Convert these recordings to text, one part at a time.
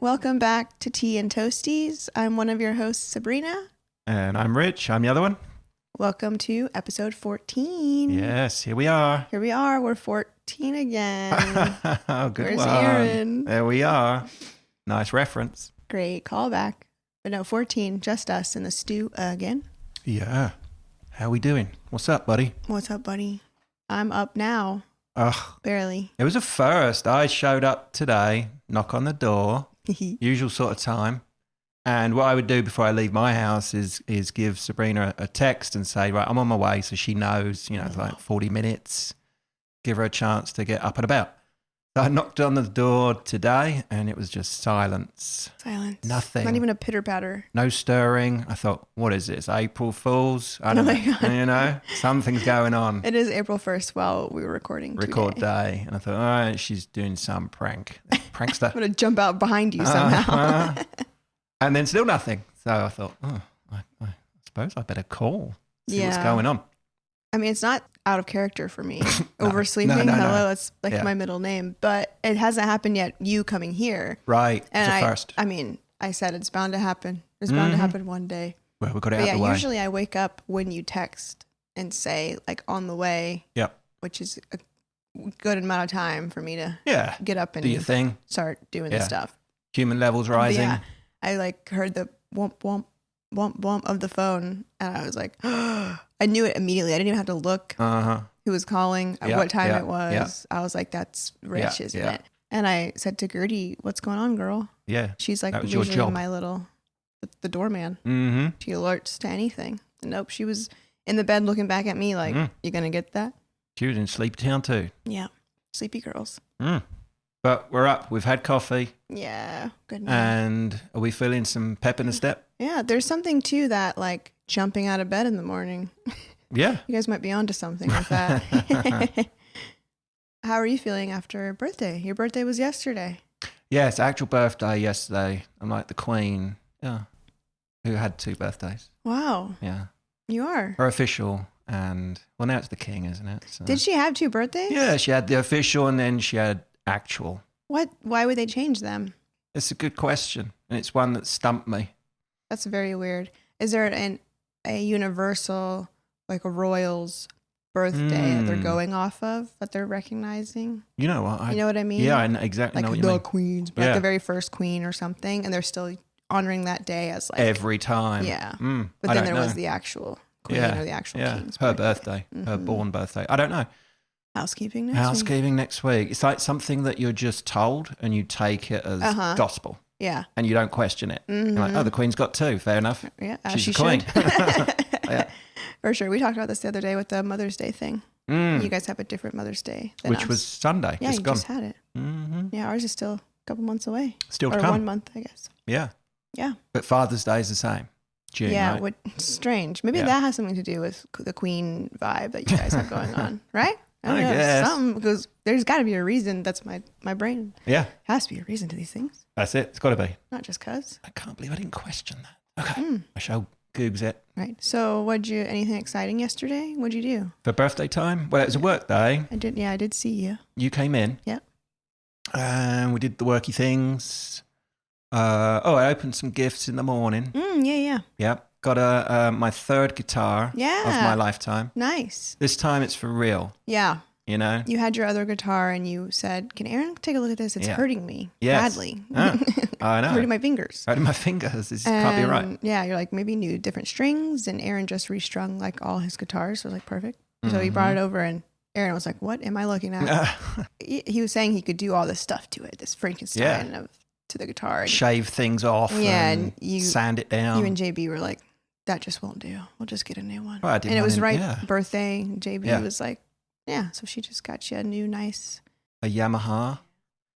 Welcome back to Tea and Toasties. I'm one of your hosts, Sabrina. And I'm Rich. I'm the other one. Welcome to episode 14. Yes, here we are. Here we are. We're 14 again. Oh, good Where's one. Aaron? There we are. Nice reference. Great callback. But no, 14, just us in the stew again. Yeah. How we doing? What's up, buddy? What's up, buddy? I'm up now. Ugh. Barely. It was a first. I showed up today, knock on the door, usual sort of time. And what I would do before I leave my house is give Sabrina a text and say, right, I'm on my way. So she knows, it's like 40 minutes. Give her a chance to get up and about. So I knocked on the door today and it was just silence. Silence. Nothing. Not even a pitter patter. No stirring. I thought, what is this? April Fools? I don't know. Something's going on. It is April 1st while we were recording Record today. day. And I thought, all right, she's doing some prank. Prankster. I'm going to jump out behind you somehow. And then still nothing. So I thought, I suppose I better call. See what's going on. I mean, it's not out of character for me. Oversleeping. No. Hello, it's like my middle name. But it hasn't happened yet, you coming here. Right. And it's a first. I mean, I said it's bound to happen. It's bound to happen one day. Well, we got it out the way. Usually I wake up when you text and say, like, on the way. Yep. Which is a good amount of time for me to get up and do your thing. Start doing the stuff. Human levels rising. Yeah. I like heard the womp, womp, womp, womp of the phone. And I was like, I knew it immediately. I didn't even have to look who was calling, at what time it was. I was like, that's Rich, isn't it? And I said to Gertie, what's going on, girl? Yeah. She's like usually my little, the doorman. Mm-hmm. She alerts to anything. And nope, she was in the bed looking back at me like, you going to get that? She was in Sleep Town too. Yeah. Sleepy girls. But we're up. We've had coffee. Yeah. Good night. And are we feeling some pep in the step? Yeah. There's something to that, like jumping out of bed in the morning. Yeah. You guys might be onto something with that. How are you feeling after birthday? Your birthday was yesterday. Yes, actual birthday yesterday. I'm like the queen. Yeah. Who had 2 birthdays. Wow. Yeah. You are. Her official and, well, now it's the king, isn't it? So. Did she have 2 birthdays? Yeah, she had the official and then she had actual. What? Why would they change them? It's a good question. And it's one that stumped me. That's very weird. Is there a universal, like a royal's birthday that they're going off of, that they're recognizing? You know what? You know what I mean? Yeah, I exactly like know what you mean. The queens, but like the very first queen or something, and they're still honoring that day as like... Every time. Yeah. But then there was the actual queen or the actual king's her birthday, her born birthday. I don't know. Housekeeping next week. It's like something that you're just told and you take it as gospel. Yeah. And you don't question it. You're like, the queen's got 2. Fair enough. Yeah. She's the queen. Yeah. For sure. We talked about this the other day with the Mother's Day thing. You guys have a different Mother's Day than Which was Sunday. Yeah, it's you gone. just had it. Yeah, ours is still a couple months away. Still to or come. 1 month, I guess. Yeah. Yeah. But Father's Day is the same. June, yeah, right? strange. Maybe that has something to do with the queen vibe that you guys have going on, right? I guess. Something, because there's got to be a reason. That's my brain. Yeah. Has to be a reason to these things. That's it. It's got to be. Not just cuz. I can't believe I didn't question that. Okay. I shall Googs it. Right. So anything exciting yesterday? What'd you do? For birthday time? Well, it was a work day. I did see you. You came in. Yeah. And we did the worky things. I opened some gifts in the morning. Yeah. Yep. Got my 3rd guitar of my lifetime. Nice. This time it's for real. Yeah. You know? You had your other guitar and you said, can Aaron take a look at this? It's hurting me badly. I know. Hurting my fingers. Hurting my fingers. This can't be right. Yeah, you're like, maybe new different strings. And Aaron just restrung like all his guitars. So it was like, perfect. So he brought it over and Aaron was like, what am I looking at? He was saying he could do all this stuff to it, this Frankenstein to the guitar. Shave things off and sand it down. You and JB were like, that just won't do. We'll just get a new one. Well, and it was birthday. JB was like, so she just got you a new nice. A Yamaha.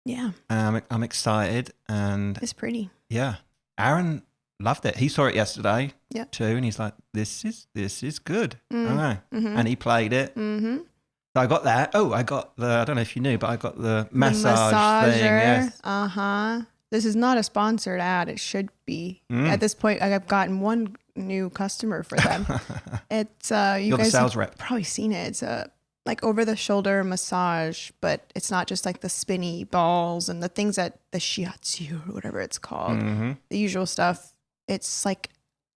Yeah. I'm excited. And it's pretty. Yeah. Aaron loved it. He saw it yesterday too. And he's like, this is good. I know. And he played it. So I got that. Oh, I got I don't know if you knew, but I got the massage thing. Yes. This is not a sponsored ad. It should be. At this point, I've gotten one new customer for them. It's You're guys the sales have rep. probably seen it. It's a like over the shoulder massage, but it's not just like the spinny balls and the things that the shiatsu or whatever it's called, the usual stuff. It's like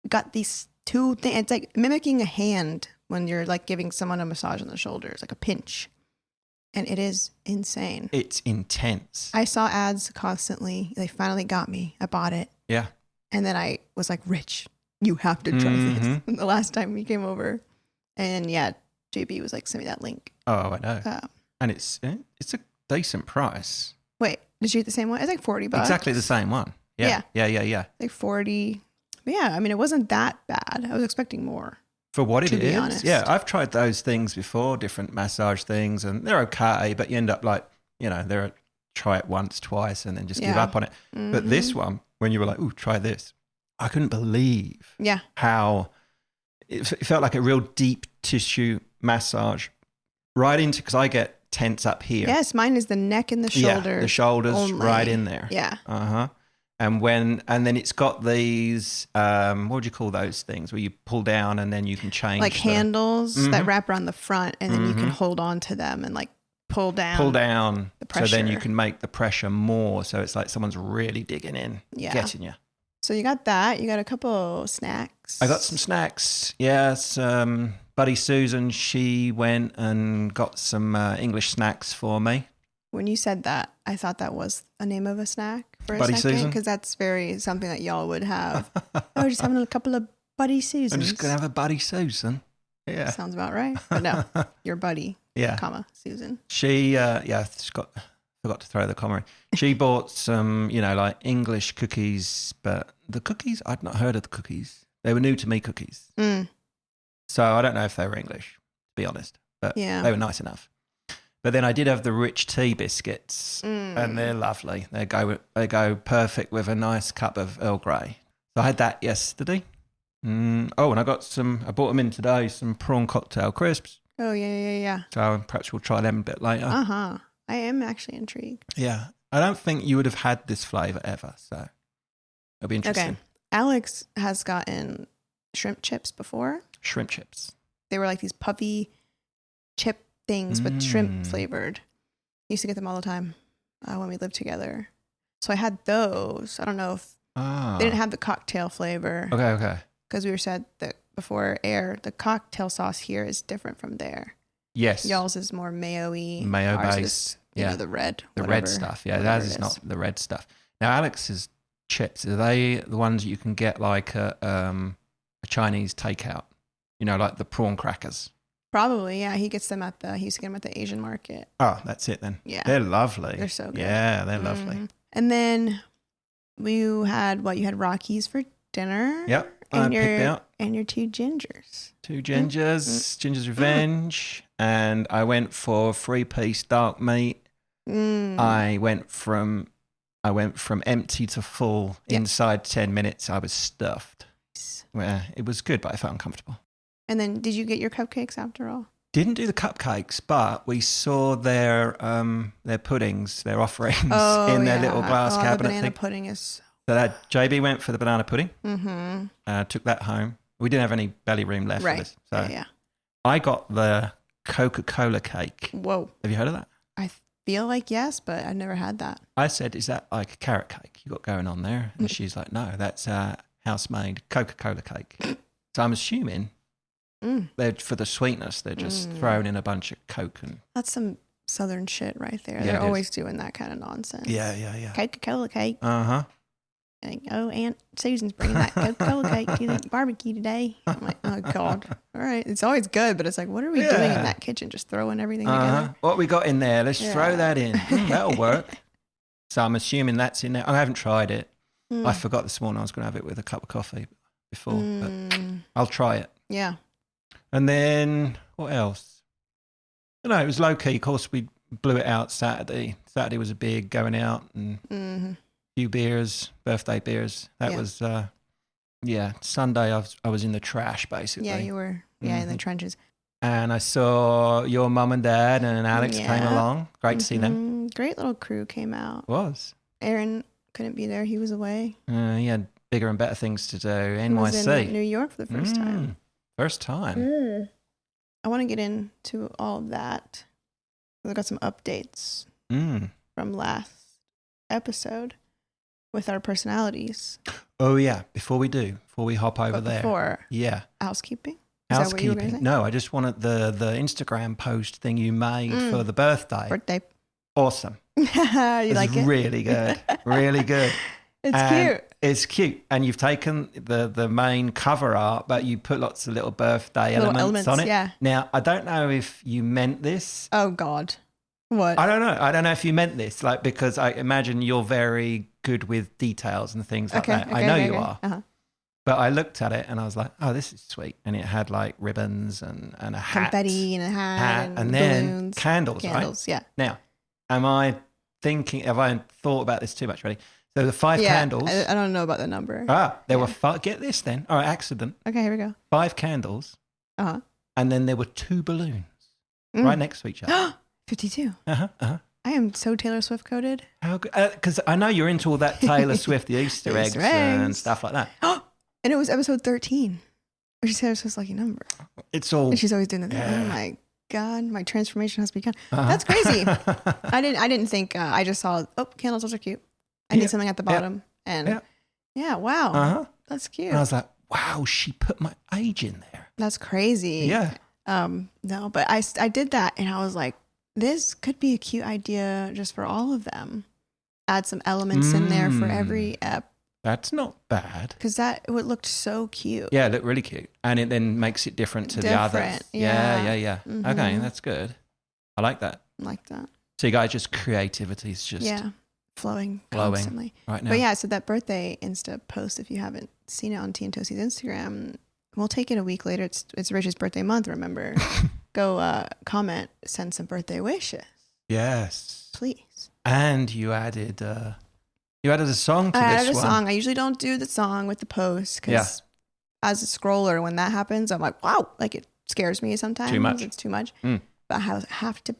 got these two things. It's like mimicking a hand when you're like giving someone a massage on the shoulders, like a pinch. And it is insane. It's intense. I saw ads constantly. They finally got me. I bought it. Yeah. And then I was like, Rich, you have to try this. The last time he came over. And yeah, JB was like, send me that link. Oh, I know. And it's a decent price. Wait, did you get the same one? It's like $40. Exactly the same one. Yeah. Like 40. But yeah, I mean, it wasn't that bad. I was expecting more. For what it is. Honest. Yeah, I've tried those things before, different massage things, and they're okay, but you end up like, try it once, twice, and then just give up on it. But this one, when you were like, ooh, try this, I couldn't believe how it felt like a real deep tissue massage right into, because I get tense up here. Yes, mine is the neck and the shoulders. Yeah, the shoulders only. Right in there. Yeah. And then it's got these, what would you call those things where you pull down and then you can change. Like handles that wrap around the front, and then you can hold on to them and like pull down the pressure. So then you can make the pressure more. So it's like someone's really digging in, getting you. So you got that. You got a couple snacks. I got some snacks. Yes. Buddy Susan, she went and got some English snacks for me. When you said that, I thought that was a name of a snack for a Buddy second, Susan? because that's very something that y'all would have. We're just having a couple of Buddy Susans. I'm just going to have a Buddy Susan. Yeah. Sounds about right. But no, your buddy, Susan. She, forgot to throw the comma in. She bought some, like English cookies, but the cookies, I'd not heard of the cookies. They were new to me cookies. So I don't know if they were English, to be honest, but they were nice enough. But then I did have the rich tea biscuits, and they're lovely. They go perfect with a nice cup of Earl Grey. So I had that yesterday. And I bought them in today, some prawn cocktail crisps. Oh, yeah. So perhaps we'll try them a bit later. I am actually intrigued. Yeah. I don't think you would have had this flavour ever, so it'll be interesting. Okay. Alex has gotten shrimp chips before. Shrimp chips. They were like these puffy chip things, but shrimp flavored. I used to get them all the time when we lived together. So I had those. I don't know if they didn't have the cocktail flavor. Okay. Because we were said that before air, the cocktail sauce here is different from there. Yes. Y'all's is more mayo-y. Mayo Ours base. is, the red. The red stuff. Yeah, that is not the red stuff. Now, Alex's chips, are they the ones you can get like a Chinese takeout? Like the prawn crackers. Probably, yeah. He used to get them at the Asian market. Oh, that's it then. Yeah. They're lovely. They're so good. Yeah, they're lovely. And then you had Rockies for dinner. Yep. And your two gingers. Two gingers, Ginger's Revenge. And I went for 3-piece dark meat. I went from empty to full inside 10 minutes. I was stuffed. Well, it was good, but I felt uncomfortable. And then did you get your cupcakes after all? Didn't do the cupcakes, but we saw their puddings, their offerings in their little glass cabinet. The banana pudding is... So that JB went for the banana pudding. Took that home. We didn't have any belly room left for this. So I got the Coca-Cola cake. Whoa. Have you heard of that? I feel like yes, but I've never had that. I said, is that like a carrot cake you got going on there? And she's like, no, that's a house-made Coca-Cola cake. So I'm assuming they're for the sweetness. They're just throwing in a bunch of Coke. That's some Southern shit right there. Yeah, they're always doing that kind of nonsense. Yeah. Coca-Cola cake. Uh-huh. Oh, Aunt Susan's bringing that Coca-Cola cake to the barbecue today. I'm like, oh, God. All right. It's always good, but it's like, what are we doing in that kitchen? Just throwing everything together? What we got in there? Let's throw that in. That'll work. So I'm assuming that's in there. I haven't tried it. I forgot this morning I was going to have it with a cup of coffee before, but I'll try it. Yeah. And then what else? It was low-key. Of course, we blew it out Saturday. Saturday was a big going out and few beers, birthday beers. That was, Sunday I was in the trash, basically. Yeah, you were, in the trenches. And I saw your mum and dad and Alex came along. Great to see them. Great little crew came out. Was. Aaron couldn't be there. He was away. He had bigger and better things to do. NYC. He was in New York for the first time. First time. I want to get into all of that. I got some updates from last episode with our personalities. Oh yeah, before we hop over there. Before. Yeah. Housekeeping? Is that what you were going to say? No, I just wanted the Instagram post thing you made for the birthday. Awesome. You like it? Really good. Really good. Cute. It's cute. And you've taken the main cover art, but you put lots of little birthday elements on it. Yeah. Now, I don't know if you meant this. Oh, God. What? I don't know. I don't know if you meant this, like, because I imagine you're very good with details and things like that. I know you are. Uh-huh. But I looked at it and I was like, oh, this is sweet. And it had like ribbons and a hat. Confetti and a hat and then balloons. Candles, right? Yeah. Now, have I thought about this too much already? So the 5 candles. I don't know about the number. There were 5. Get this then. All right, accident. Okay, here we go. 5 candles. Uh-huh. And then there were 2 balloons right next to each other. 52. Uh-huh, uh-huh. I am so Taylor Swift coded. How good? Because I know you're into all that Taylor Swift, the Easter eggs and stuff like that. And it was episode 13, which is Taylor Swift's lucky number. It's all. And she's always doing that. Yeah. Oh my God, my transformation has begun. That's crazy. I didn't think. I just saw. Oh, candles, those are cute. I need something at the bottom, and wow, that's cute. And I was like, wow, she put my age in there. That's crazy. Yeah. No, but I did that, and I was like, this could be a cute idea just for all of them. Add some elements in there for every ep. That's not bad. Because it looked so cute. Yeah, it looked really cute. And it then makes it different to the others. Yeah. Mm-hmm. Okay, that's good. I like that. So you guys, just creativity is just flowing constantly. Right now. But yeah, so that birthday Insta post, if you haven't seen it on Tea and Toasty's Instagram, we'll take it a week later. It's Rich's birthday month, remember? Go comment, send some birthday wishes. Yes. Please. And you added a song to this one. I added a song. I usually don't do the song with the post because as a scroller, when that happens, I'm like, wow, like it scares me sometimes. Too much. It's too much. But I have to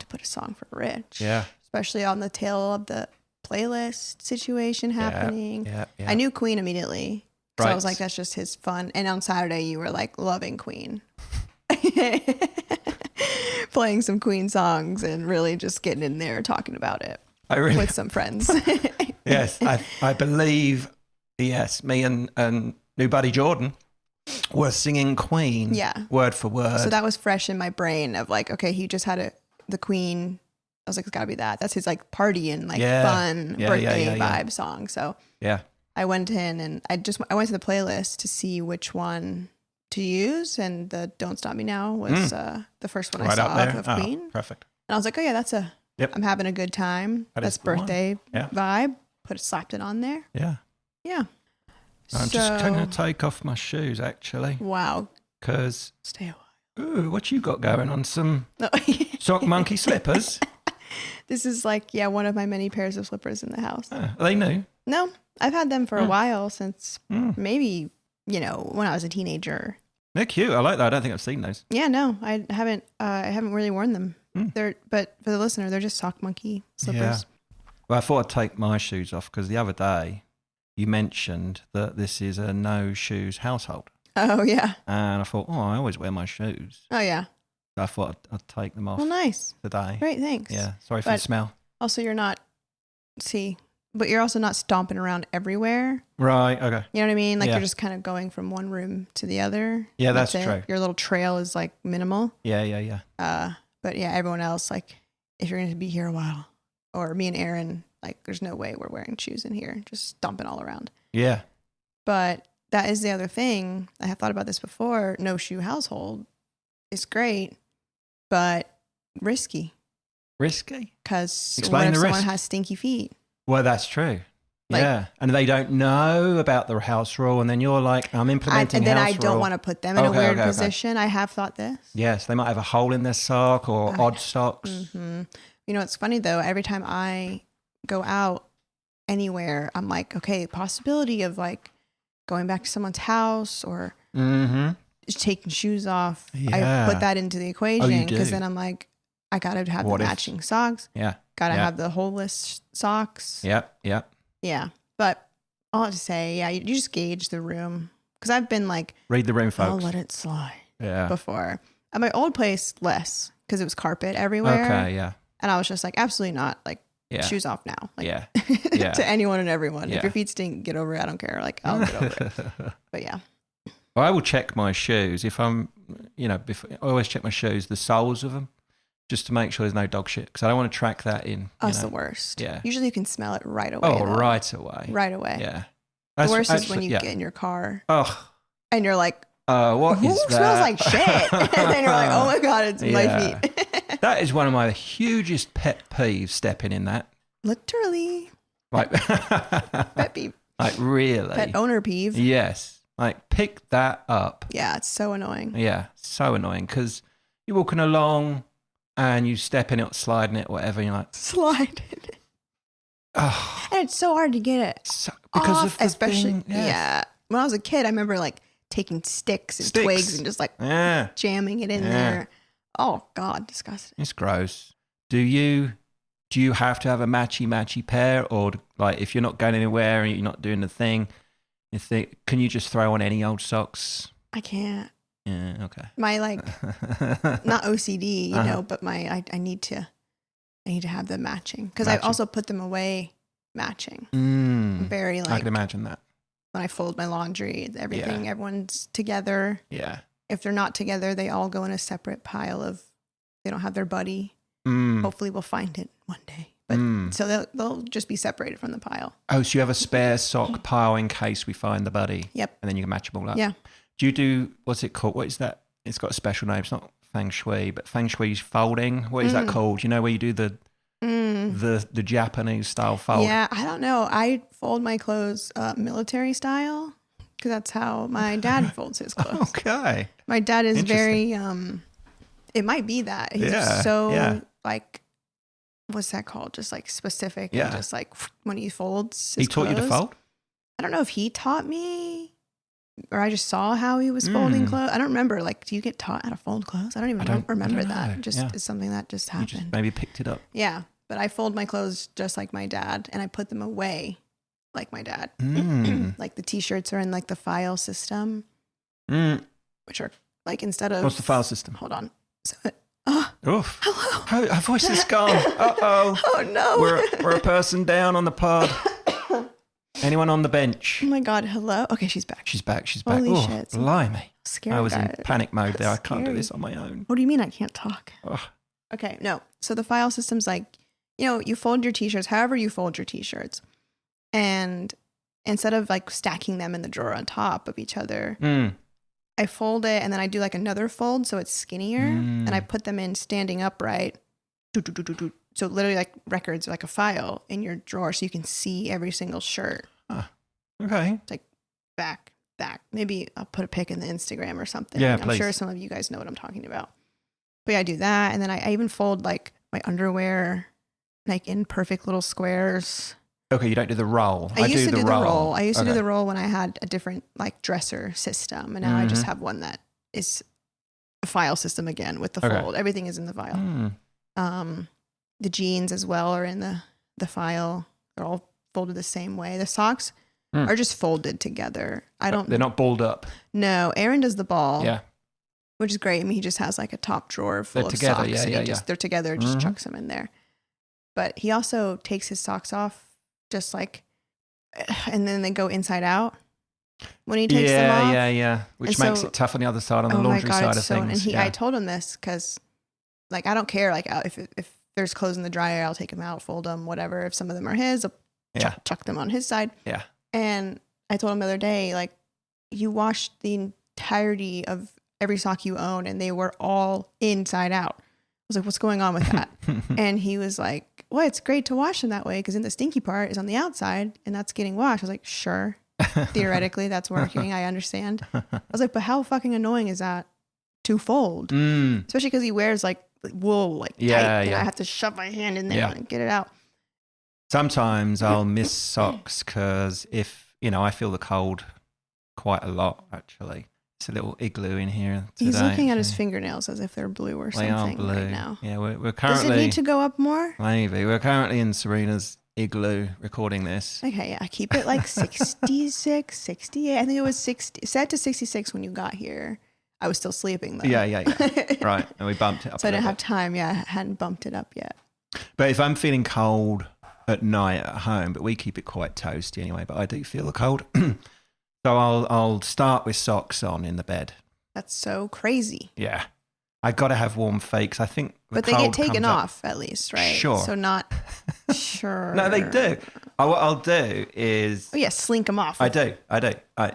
put a song for Rich. Yeah. Especially on the tail of the playlist situation happening. Yeah. I knew Queen immediately. So I was like, that's just his fun. And on Saturday, you were like loving Queen. Playing some Queen songs and really just getting in there talking about it with some friends. Yes, I believe, me and new buddy Jordan were singing Queen word for word. So that was fresh in my brain of like, okay, he just had the Queen. I was like, it's got to be that. That's his like party and like fun birthday vibe song. So I went in and I went to the playlist to see which one to use, and the Don't Stop Me Now was the first one I saw of Queen. Perfect. And I was like, oh yeah, that's I'm having a good time. That's birthday vibe. Slapped it on there. Yeah. Yeah. I'm just going to take off my shoes, actually. Wow. Because... Stay away. Ooh, what you got going on? Some sock monkey slippers? This is like, one of my many pairs of slippers in the house. Are they new? No, I've had them for a while, since maybe, when I was a teenager. They're cute. I like that. I don't think I've seen those. Yeah, no, I haven't really worn them. But for the listener, they're just sock monkey slippers. Yeah. Well, I thought I'd take my shoes off because the other day you mentioned that this is a no shoes household. Oh, yeah. And I thought, I always wear my shoes. Oh, yeah. So I thought I'd take them off. Well, nice. Today. Great, thanks. Yeah, sorry for the smell. Also, but you're also not stomping around everywhere. Right, okay. You know what I mean? Like you're just kind of going from one room to the other. Yeah, that's true. Your little trail is like minimal. Yeah. But yeah, everyone else, like if you're going to be here a while, or me and Aaron, like there's no way we're wearing shoes in here, just stomping all around. Yeah. But that is the other thing. I have thought about this before. No shoe household is great, but risky. Risky? Because what if someone has stinky feet? Well, that's true. Yeah. And they don't know about the house rule. And then you're like, I'm implementing house rule. And then I don't want to put them in a weird position. I have thought this. Yes. They might have a hole in their sock or odd socks. Mm-hmm. You know, it's funny though. Every time I go out anywhere, I'm like, okay, possibility of like going back to someone's house or just taking shoes off. Yeah. I put that into the equation because then I'm like, I got to have the matching socks. Yeah. Got to have the holeless socks. Yep. Yeah. But I'll have to say, you just gauge the room. Because I've been like, read the room, folks. I'll let it slide before. At my old place, less, because it was carpet everywhere. Okay, yeah. And I was just like, absolutely not. Like, shoes off now. Like, yeah. To anyone and everyone. Yeah. If your feet stink, get over it. I don't care. Like, I'll get over it. But yeah. Well, I will check my shoes. If I'm, I always check my shoes, the soles of them, just to make sure there's no dog shit. Because I don't want to track that in. That's the worst. Yeah. Usually you can smell it right away. Oh, right away. Right away. Yeah. The worst is when you get in your car. Oh. And you're like, what who is that? smells like shit? And then you're like, oh my God, it's my feet. That is one of my hugest pet peeves, stepping in that. Literally. Like, pet peeve. Like, really? Pet owner peeve. Yes. Like, pick that up. Yeah, it's so annoying. Yeah, so annoying because you're walking along and you step in it, sliding it, whatever, and you're like... Slide in it. Oh. And it's so hard to get it because off, of the especially, thing, yeah. When I was a kid, I remember like taking sticks and twigs and just like jamming it in there. Oh God, disgusting. It's gross. Do you have to have a matchy pair, or like if you're not going anywhere and you're not doing the thing, can you just throw on any old socks? I can't. Yeah, okay. My like not OCD, but my I need to have them matching because I also put them away matching. I'm very like, I can imagine that. When I fold my laundry, everything, everyone's together. Yeah. If they're not together, they all go in a separate pile of, they don't have their buddy. Hopefully we'll find it one day. But so they'll just be separated from the pile. Oh, so you have a spare sock pile in case we find the buddy. Yep. And then you can match them all up. Yeah. Do you do, what's it called? What is that? It's got a special name. It's not feng shui, but feng shui folding. What is that called? You know, where you do the Japanese style fold? Yeah, I don't know. I fold my clothes military style because that's how my dad folds his clothes. Okay. My dad is very, it might be that. He's so like, what's that called? Just like specific. Yeah. And just like when he folds his clothes. He taught you to fold? I don't know if he taught me or I just saw how he was folding clothes. I don't remember. Like, do you get taught how to fold clothes? I don't remember that. Just it's something that just happened. You just maybe picked it up. Yeah. But I fold my clothes just like my dad and I put them away like my dad. Like the t-shirts are in like the file system, which are like instead of... What's the file system? Hold on. So, Oof. Hello. Her voice is gone. Uh-oh. Oh no. We're a person down on the pod. Anyone on the bench? Oh my God. Hello. Okay, she's back. She's back. Holy shit. Blimey. Scary. I was in panic mode there. I can't do this on my own. What do you mean I can't talk? Ugh. Okay, no. So the file system's like, you fold your t-shirts, however you fold your t-shirts. And instead of like stacking them in the drawer on top of each other, I fold it and then I do like another fold so it's skinnier and I put them in standing upright. So literally like records, like a file in your drawer so you can see every single shirt. Okay. It's like back. Maybe I'll put a pic in the Instagram or something. Yeah, I'm sure some of you guys know what I'm talking about. But yeah, I do that. And then I even fold like my underwear like in perfect little squares. Okay, you don't do the roll. I used to do the roll. I used to do the roll when I had a different like dresser system. And now I just have one that is a file system again with the fold. Everything is in the file. The jeans as well are in the file. They're all folded the same way. The socks are just folded together. They're not balled up. No, Aaron does the ball. Yeah. Which is great. I mean, he just has like a top drawer full of socks. They're together, just chucks them in there. But he also takes his socks off just like, and then they go inside out when he takes them off. Yeah. Which makes it tough on the other side, on the laundry side of things. And I told him this because like, I don't care. Like if there's clothes in the dryer, I'll take them out, fold them, whatever. If some of them are his, I'll chuck them on his side. Yeah. And I told him the other day, like, you washed the entirety of every sock you own and they were all inside out. I was like, what's going on with that? And he was like, well, it's great to wash them that way because then the stinky part is on the outside and that's getting washed. I was like, sure. Theoretically, that's working. I understand. I was like, but how fucking annoying is that to fold? Especially because he wears like wool, like tight. And I have to shove my hand in there and get it out. Sometimes I'll miss socks because if, I feel the cold quite a lot, actually. It's a little igloo in here today. He's looking at his fingernails as if they're blue or something. They are blue right now. Yeah, we're currently... Does it need to go up more? Maybe. We're currently in Sabrina's igloo recording this. Okay, yeah. Keep it like 66, 68. I think it was 60, set to 66 when you got here. I was still sleeping though. Yeah. Right. And we bumped it up. So I didn't have time. Yeah, I hadn't bumped it up yet. But if I'm feeling cold at night at home, but we keep it quite toasty anyway, but I do feel the cold. So I'll start with socks on in the bed. That's so crazy. Yeah. I got to have warm feet because I think but they get taken off at least, right? Sure. So not sure. No, they do. What I'll do is... Oh, yeah, slink them off. I do.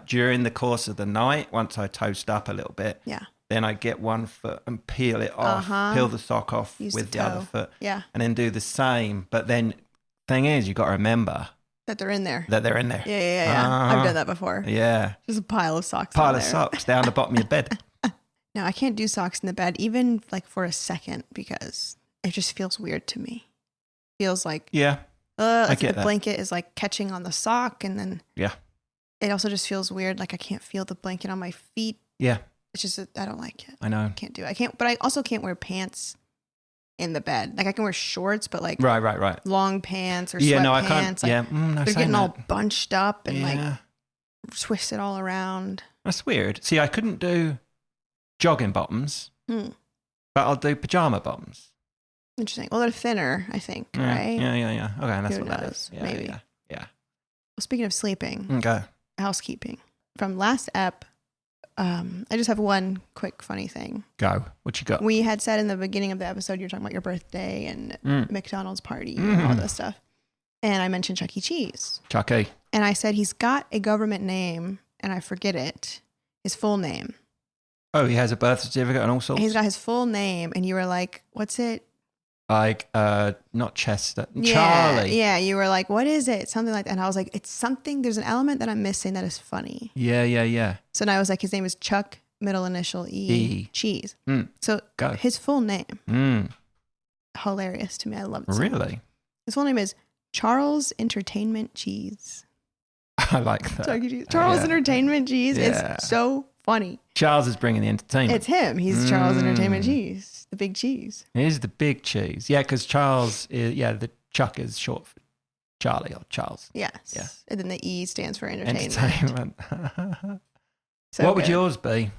During the course of the night, once I toast up a little bit, then I get one foot and peel it off, peel the sock off with the other foot, and then do the same. But then thing is, you've got to remember... That they're in there. Yeah. I've done that before. Yeah. Just a pile of socks socks down the bottom of your bed. No, I can't do socks in the bed, even like for a second, because it just feels weird to me. Feels like I get the blanket is like catching on the sock, and then it also just feels weird. Like I can't feel the blanket on my feet. Yeah, it's just I don't like it. I know. Can't do it. I can't, but I also can't wear pants in the bed. Like I can wear shorts, but like right, long pants or sweatpants. I can't. Like, they're getting all bunched up and like twisted all around. That's weird. See, I couldn't do jogging bottoms, but I'll do pajama bottoms. Interesting. Well, they're thinner, I think, right? Yeah. Okay, that's what that is. Yeah, maybe. Yeah. Well, speaking of sleeping, housekeeping. From last ep, I just have one quick funny thing. Go. What you got? We had said in the beginning of the episode, you were talking about your birthday and McDonald's party and all this stuff. And I mentioned Chuck E. Cheese. Chucky. And I said he's got a government name, and I forget it. His full name. Oh, he has a birth certificate and all sorts? He's got his full name, and you were like, what's it? Like, not Chester. Charlie. Yeah, you were like, what is it? Something like that. And I was like, it's something, there's an element that I'm missing that is funny. Yeah. So now I was like, his name is Chuck, middle initial E. Cheese. So his full name. Hilarious to me. I love it. Really? His full name is Charles Entertainment Cheese. I like that. Chuck E. Cheese. Charles Entertainment Cheese is so funny. Charles is bringing the entertainment. It's him. He's Charles Entertainment Cheese, the big cheese. He's the big cheese. Yeah, because Charles, the Chuck is short for Charlie or Charles. Yes. Yeah. And then the E stands for entertainment. So what would yours be?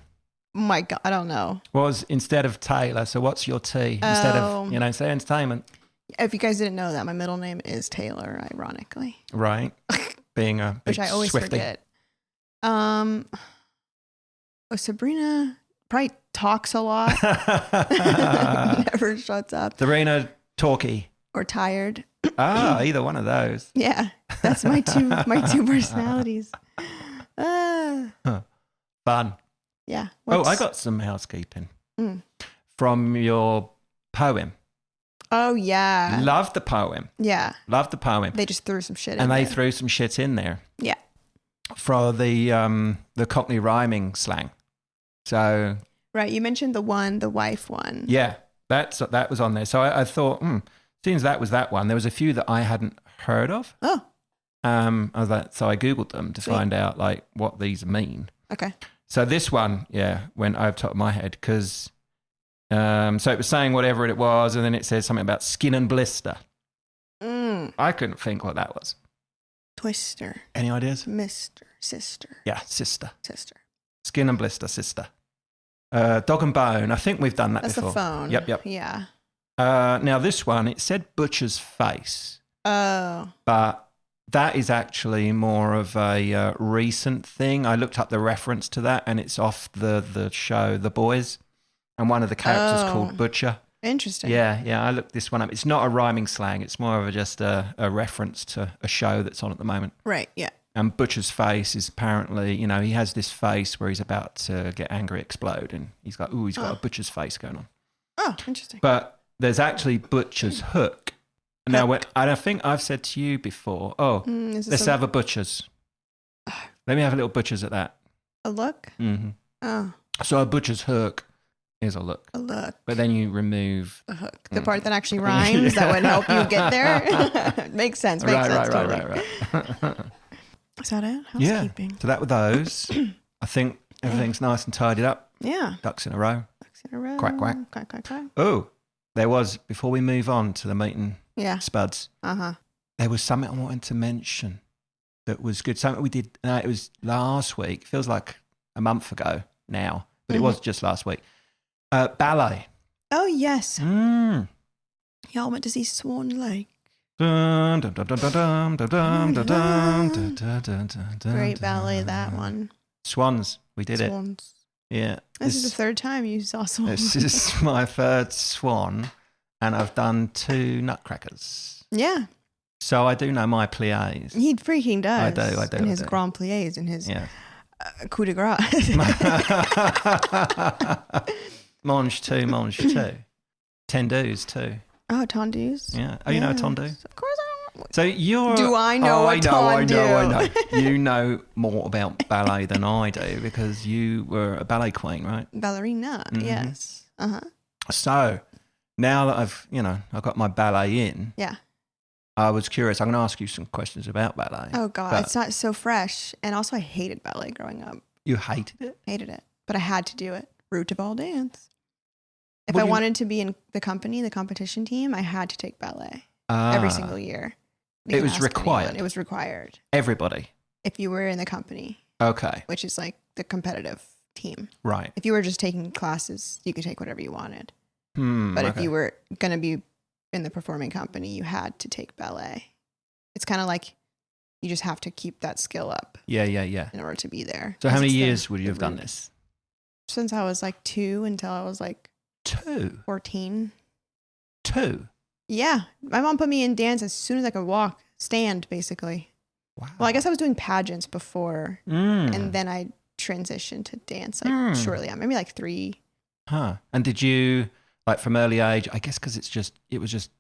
Oh my God, I don't know. Instead of Taylor, so what's your T? Instead of, say entertainment. If you guys didn't know that, my middle name is Taylor, ironically. Right. Being a big which I always Swiftie. Forget. Sabrina probably talks a lot. Never shuts up. Sabrina, talky. Or tired. Either one of those. Yeah. That's my two personalities. Fun. Yeah. I got some housekeeping from your poem. Oh, yeah. Love the poem. Yeah. Love the poem. They just threw some shit in there. And they threw some shit in there. Yeah. For the Cockney rhyming slang. So. Right. You mentioned the wife one. Yeah. That was on there. So I thought, since that was that one, there was a few that I hadn't heard of. Oh. I was like, so I Googled them to find out like what these mean. Okay. So this one, went over top of my head because, so it was saying whatever it was, and then it says something about skin and blister. I couldn't think what that was. Twister. Any ideas? Sister. Yeah, sister. Skin and blister, sister. Dog and bone. I think we've done that before. That's the phone. Yep. Yeah. Now this one, it said butcher's face. Oh. But that is actually more of a recent thing. I looked up the reference to that, and it's off the show The Boys, and one of the characters called Butcher. Interesting. Yeah. I looked this one up. It's not a rhyming slang. It's more of just a reference to a show that's on at the moment. Right, yeah. And Butcher's face is apparently, he has this face where he's about to get angry, explode, and he's got a butcher's face going on. Oh, interesting. But there's actually Butcher's hook. Now, I think I've said to you before, let's have a butcher's. Let me have a little butcher's at that. A look? Mm-hmm. Oh. So a butcher's hook is a look. A look. But then you remove... The hook. The part that actually rhymes that would help you get there. Makes sense. Right. Is that it? Housekeeping. Yeah. So that were those. I think everything's nice and tidied up. Yeah. Ducks in a row. Quack, quack. Quack, quack, quack. Oh, there was, before we move on to the meat and spuds, there was something I wanted to mention that was good. Something we did, it was last week, feels like a month ago now, but it was just last week. Ballet. Oh, yes. Y'all went to see Swan Lake. Great ballet, that one. Swans. We did Swans. It. Yeah. This is the third time you saw Swans. This is my third Swan, and I've done 2 Nutcrackers. Yeah. So I do know my pliés. He freaking does. I do. And his grand pliés and his coup de grace. Mange 2. Tendus too. Oh, tendus. Yeah. Oh, you know a tendu? Of course I don't. So you're... Do I know a tendu? I know. You know more about ballet than I do because you were a ballet queen, right? Ballerina, yes. Uh-huh. So now that I've got my ballet in. Yeah. I was curious. I'm going to ask you some questions about ballet. Oh, God. It's not so fresh. And also, I hated ballet growing up. You hated it? Hated it. But I had to do it. Root of all dance. If I wanted to be in the competition team, I had to take ballet every single year. It was required. It was required. Everybody. If you were in the company. Okay. Which is like the competitive team. Right. If you were just taking classes, you could take whatever you wanted. But if you were going to be in the performing company, you had to take ballet. It's kind of like you just have to keep that skill up. Yeah. In order to be there. So how many years would you have done this? Since I was like 2 until I was like 14. 2? Yeah. My mom put me in dance as soon as I could walk, stand basically. Wow. Well, I guess I was doing pageants before and then I transitioned to dance shortly on, maybe like 3. Huh. And did you, like from early age, I guess because it was just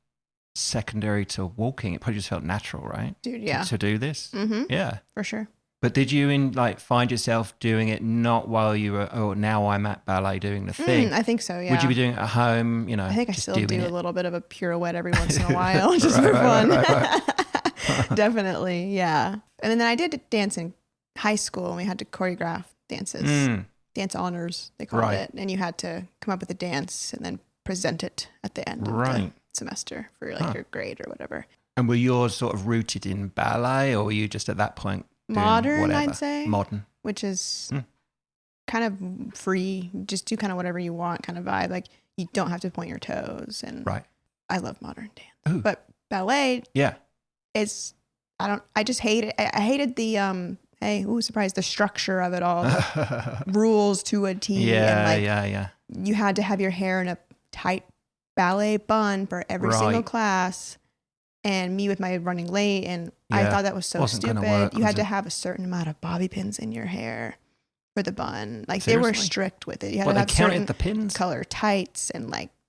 secondary to walking, it probably just felt natural, right? Dude, yeah. To do this? Mm-hmm. Yeah. For sure. But did you find yourself doing it not while you were, now I'm at ballet doing the thing? I think so, yeah. Would you be doing it at home, I think I still do a little bit of a pirouette every once in a while, just for fun. Right. Definitely, yeah. And then I did dance in high school, and we had to choreograph dances. Dance honors, they called it. And you had to come up with a dance and then present it at the end of the semester for your grade or whatever. And were yours sort of rooted in ballet, or were you just at that point modern, I'd say. Modern. Which is kind of free. Just do kind of whatever you want kind of vibe. Like you don't have to point your toes. And I love modern dance. Ooh. But ballet is, I just hate it. I hated the, surprise, the structure of it all. Rules to a T. Yeah. You had to have your hair in a tight ballet bun for every single class. And me with my running late, and I thought that was so stupid. You had to have a certain amount of bobby pins in your hair for the bun. Like Seriously? They were strict with it. You had to have certain the pins? Color tights and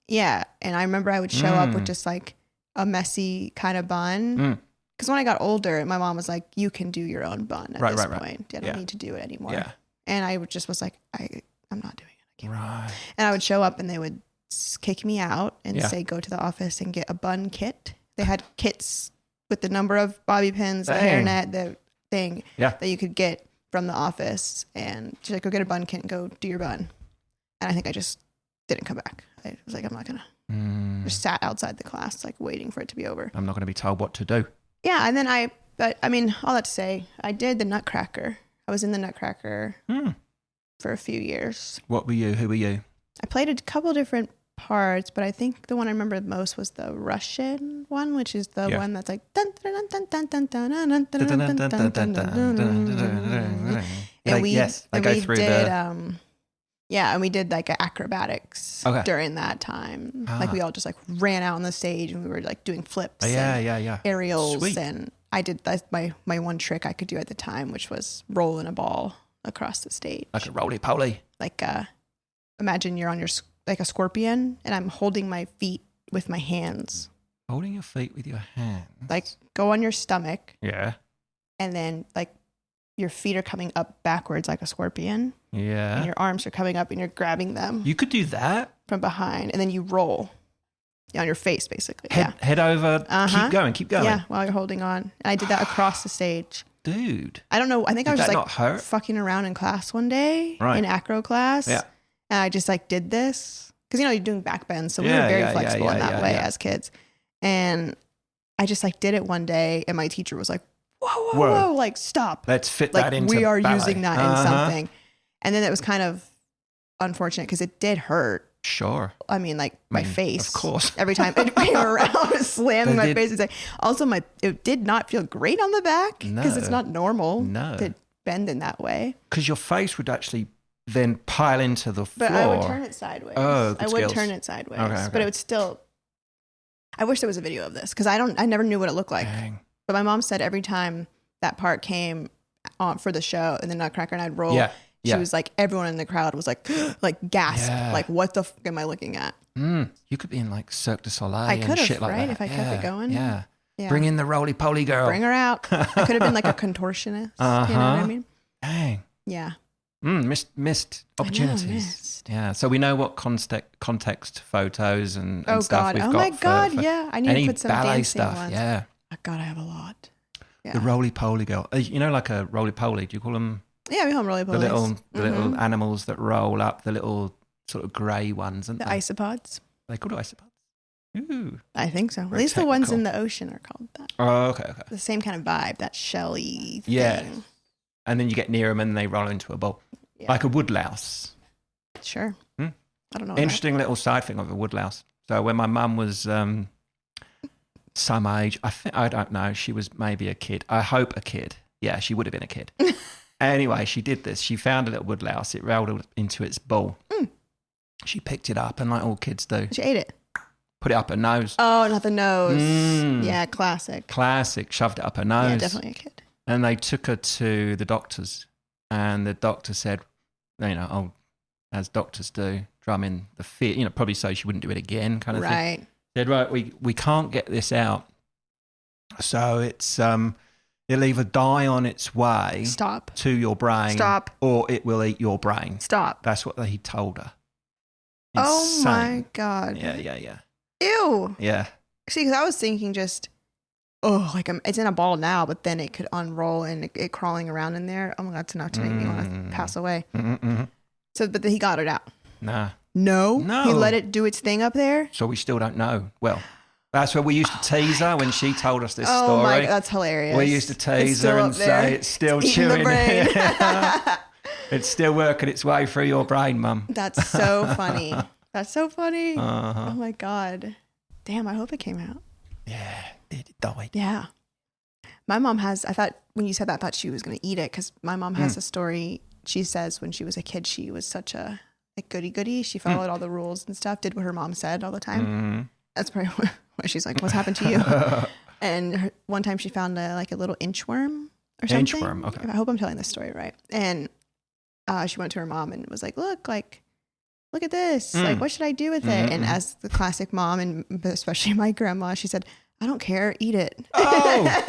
And I remember I would show up with just like a messy kind of bun. Because when I got older, my mom was like, "You can do your own bun at this point. I don't need to do it anymore." Yeah. And I just was like, "I'm not doing it." I can't. Right. And I would show up, and they would kick me out and say, "Go to the office and get a bun kit." They had kits with the number of bobby pins, the hairnet, the thing that you could get from the office. And she's like, go get a bun kit and go do your bun. And I think I just didn't come back. I was like, I'm not going to. Just sat outside the class, like waiting for it to be over. I'm not going to be told what to do. Yeah. And then all that to say, I did the Nutcracker. I was in the Nutcracker for a few years. What were you? Who were you? I played a couple different parts, but I think the one I remember the most was the Russian one, which is the one that's like and we did like acrobatics during that time. Like we all just like ran out on the stage and we were like doing flips aerials. Sweet. And I did my one trick I could do at the time, which was rolling a ball across the stage like a roly-poly. Like imagine you're on your like a scorpion, and I'm holding my feet with my hands. Holding your feet with your hands? Like, go on your stomach. Yeah. And then, like, your feet are coming up backwards like a scorpion. Yeah. And your arms are coming up, and you're grabbing them. You could do that? From behind, and then you roll on your face, basically. Head over. Keep going. Yeah, while you're holding on. And I did that across the stage. Dude. I don't know. I think I was just, like, fucking around in class one day. In acro class. Yeah. And I just like did this because, you're doing back bends. So we were very flexible in that way as kids. And I just like did it one day. And my teacher was like, whoa, like stop. Let's fit that into we are ballet. Using that in something. And then it was kind of unfortunate because it did hurt. Sure. I mean, like my face. Of course. Every time it came around, I was slamming my face. It's like, also, it did not feel great on the back because it's not normal to bend in that way. Because your face would actually then pile into the floor. But I would turn it sideways. Oh, good I would skills. turn it sideways. Okay. But it would still. I wish there was a video of this because I never knew what it looked like. Dang. But my mom said every time that part came on for the show and the Nutcracker and I'd roll, she was like, everyone in the crowd was like gasped, like, what the fuck am I looking at? You could be in like Cirque du Soleil and shit like that. If I kept it going. Yeah. Bring in the roly-poly girl. Bring her out. I could have been like a contortionist. You know what I mean? Dang. Yeah. Missed opportunities. I know, missed. Yeah. So we know what context photos and stuff we've got. Oh my God. Yeah. I need to put some ballet dancing stuff. ones. Yeah. Oh God, I have a lot. Yeah. The roly-poly girl. You know, like a roly-poly. Do you call them? Yeah, we call them roly-polies. The little animals that roll up, the little sort of grey ones. The isopods. Are they called isopods? Ooh. I think so. At least the ones in the ocean are called that. Oh, okay. The same kind of vibe, that shelly thing. Yeah. And then you get near them and they roll into a ball. Yeah. Like a woodlouse. Sure. I don't know. Interesting little side thing of a woodlouse. So when my mum was some age, I don't know, she was maybe a kid. I hope a kid. Yeah, she would have been a kid. Anyway, she did this. She found a little woodlouse. It rolled into its ball. She picked it up and like all kids do. She ate it. Put it up her nose. Oh, not the nose. Yeah, classic. Shoved it up her nose. Yeah, definitely a kid. And they took her to the doctors. And the doctor said, as doctors do, drum in the fear, probably so she wouldn't do it again kind of thing. Right. Said, right, we can't get this out. So it's, it'll either die on its way to your brain. Or it will eat your brain. That's what he told her. Insane. Oh my God. Yeah. Ew. Yeah. See, because I was thinking just, it's in a ball now, but then it could unroll and it crawling around in there. Oh my God, that's enough to make me want to pass away. So, but he got it out. Nah. No? He let it do its thing up there? So we still don't know. Well, that's where we used to tease her when she told us this story. Oh my God, that's hilarious. We used to tease her and say it's still chewing. It's still working its way through your brain, Mum. That's so funny. That's so funny. Oh my God. Damn, I hope it came out. Yeah, it died. Yeah. My mom I thought when you said that, I thought she was going to eat it because my mom has a story. She says when she was a kid, she was such a goody-goody. She followed all the rules and stuff, did what her mom said all the time. That's probably why she's like, what's happened to you? And one time she found a little inchworm or something. Inchworm, okay. I hope I'm telling this story right. And she went to her mom and was like, look at this. Like, what should I do with it? And as the classic mom, and especially my grandma, she said, I don't care. Eat it. Oh,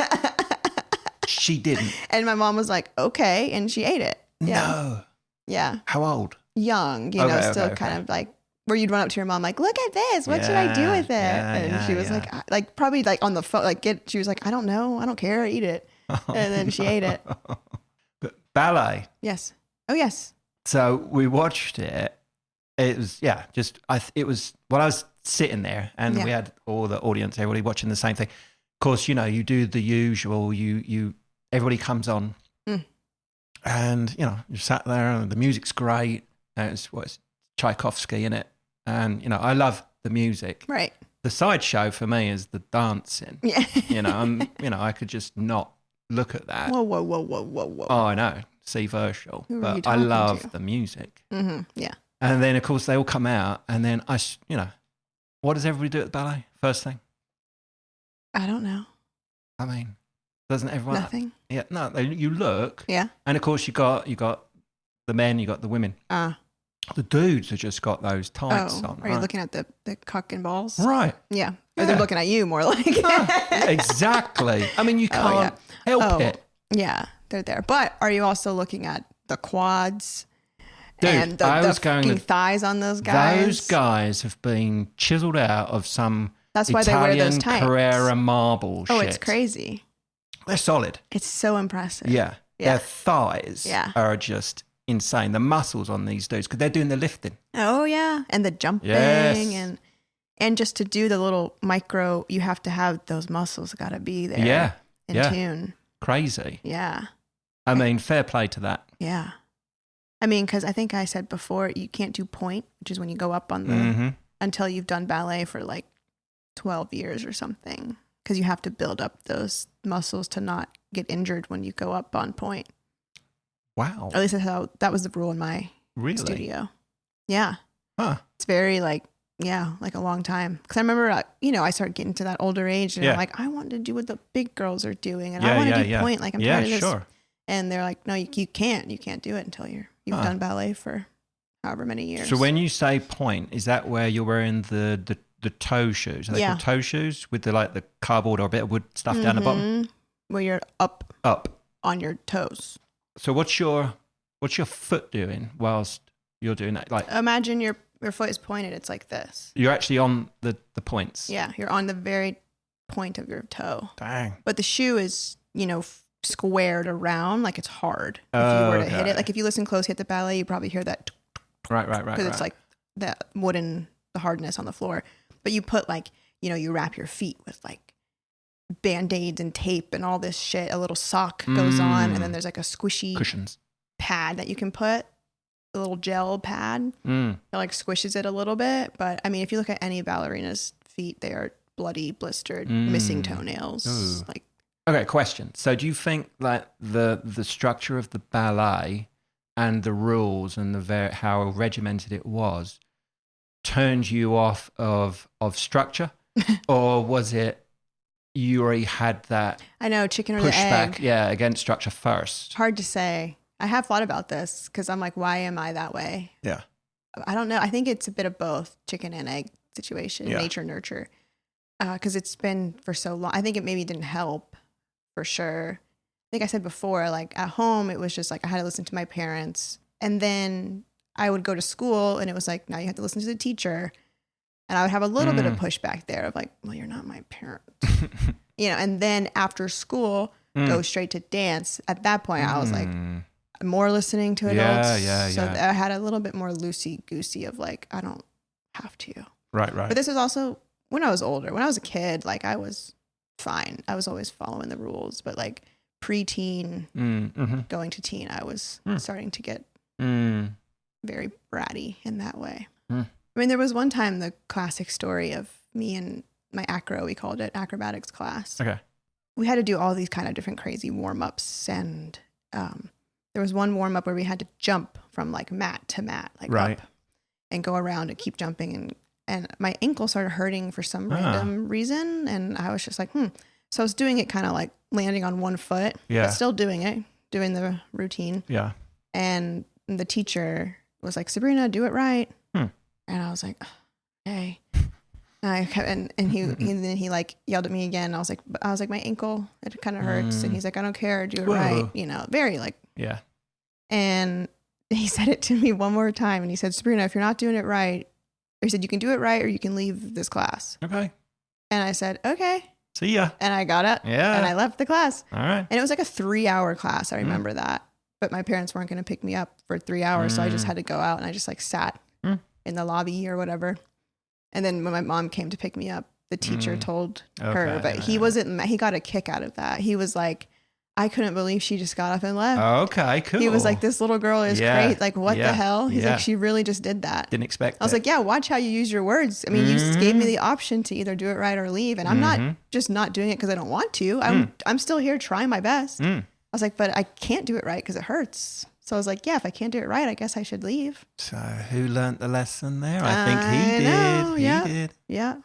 she didn't. And my mom was like, okay. And she ate it. Yeah. No. Yeah. How old? Young, still kind of like where you'd run up to your mom, like, look at this. What should I do with it? And she was like, probably like on the phone, she was like, I don't know. I don't care. Eat it. And then she ate it. But ballet. Yes. Oh, yes. So we watched it. It was, it was, I was sitting there and we had all the audience, everybody watching the same thing. Of course, you do the usual, everybody comes on and, you sat there and the music's great. And it's Tchaikovsky in it. And, I love the music. Right. The sideshow for me is the dancing. Yeah. I could just not look at that. Whoa. Oh, I know. See Virtual. But I love the music. Mm-hmm. Yeah. And then, of course, they all come out. And then what does everybody do at the ballet? First thing? I don't know. I mean, doesn't everyone? Nothing. Yeah. No, you look. Yeah. And, of course, you got the men, you got the women. The dudes have just got those tights on. Are you looking at the cock and balls? Right. Yeah. Or they're looking at you more like. Exactly. I mean, you can't help it. Yeah, they're there. But are you also looking at the quads? Dude, and the thighs on those guys? Those guys have been chiseled out of some That's why Italian they wear those tights. Carrera marble shit. Oh, it's crazy. They're solid. It's so impressive. Yeah. Their thighs are just insane. The muscles on these dudes, because they're doing the lifting. Oh, yeah. And the jumping. Yes. And just to do the little micro, you have to have those muscles got to be there. Yeah. In tune. Crazy. Yeah. I mean, fair play to that. Yeah. I mean, because I think I said before, you can't do point, which is when you go up on the, until you've done ballet for like 12 years or something. Because you have to build up those muscles to not get injured when you go up on point. Wow. At least that's how, that was the rule in my studio. Yeah. Huh. It's very like a long time. Because I remember, I started getting to that older age and I'm like, I want to do what the big girls are doing. And I want to do point. Like I'm tired of this. Sure. And they're like, no, you can't. You can't do it until you've done ballet for however many years. So when you say point, is that where you're wearing the toe shoes? Are they called toe shoes with the cardboard or a bit of wood stuff down the bottom? Where you're up on your toes. So what's your foot doing whilst you're doing that? Like imagine your foot is pointed. It's like this. You're actually on the points. Yeah, you're on the very point of your toe. Dang. But the shoe is, squared around like it's hard. If you were to hit it, like if you listen close, hit the ballet, you probably hear that. Right. Because it's like that the hardness on the floor. But you put you wrap your feet with like Band-Aids and tape and all this shit. A little sock goes on, and then there's like a squishy cushions pad that you can put. A little gel pad that like squishes it a little bit. But I mean, if you look at any ballerina's feet, they are bloody, blistered, missing toenails. Ooh. Like, okay, question. So do you think that the structure of the ballet and the rules and how regimented it was turned you off of structure, or was it you already had that? I know, chicken or the egg. Pushback, against structure first. Hard to say. I have thought about this because I'm like, why am I that way? Yeah. I don't know. I think it's a bit of both, chicken and egg situation, nature, nurture. Because it's been for so long. I think it maybe didn't help for sure. I think I said before, like at home, it was just like I had to listen to my parents. And then I would go to school and it was like, now you have to listen to the teacher. And I would have a little bit of pushback there of like, well, you're not my parent. And then after school, go straight to dance. At that point, I was like, more listening to adults. So I had a little bit more loosey-goosey of like, I don't have to. Right. But this is also when I was older. When I was a kid, like I was fine. I was always following the rules. But like preteen, going to teen, I was starting to get very bratty in that way. I mean, there was one time the classic story of me and my acro, we called it acrobatics class. Okay. We had to do all these kind of different crazy warm-ups and there was one warm up where we had to jump from like mat to mat, like up and go around and keep jumping. And my ankle started hurting for some random reason. And I was just like, So I was doing it kind of like landing on one foot, but still doing the routine. Yeah. And the teacher was like, Sabrina, do it right. And I was like, okay. And he like yelled at me again. I was like, my ankle, it kind of hurts. And he's like, I don't care. Do it right. Very like, yeah. And he said it to me one more time. And he said, Sabrina, if you're not doing it right, or he said, you can do it right or you can leave this class. Okay. And I said, okay. See ya. And I got it. Yeah. And I left the class. All right. And it was like a 3-hour class. I remember that. But my parents weren't going to pick me up for 3 hours. So I just had to go out and I just like sat in the lobby or whatever. And then when my mom came to pick me up, the teacher told her, but he got a kick out of that. He was like, I couldn't believe she just got up and left. Okay, cool. He was like, this little girl is crazy. Like, what the hell? He's like, she really just did that. Didn't expect I was like, yeah, watch how you use your words. I mean, you gave me the option to either do it right or leave. And I'm not just not doing it because I don't want to. I'm still here trying my best. I was like, but I can't do it right because it hurts. So I was like, yeah, if I can't do it right, I guess I should leave. So who learned the lesson there? I think he did. He did. Yeah.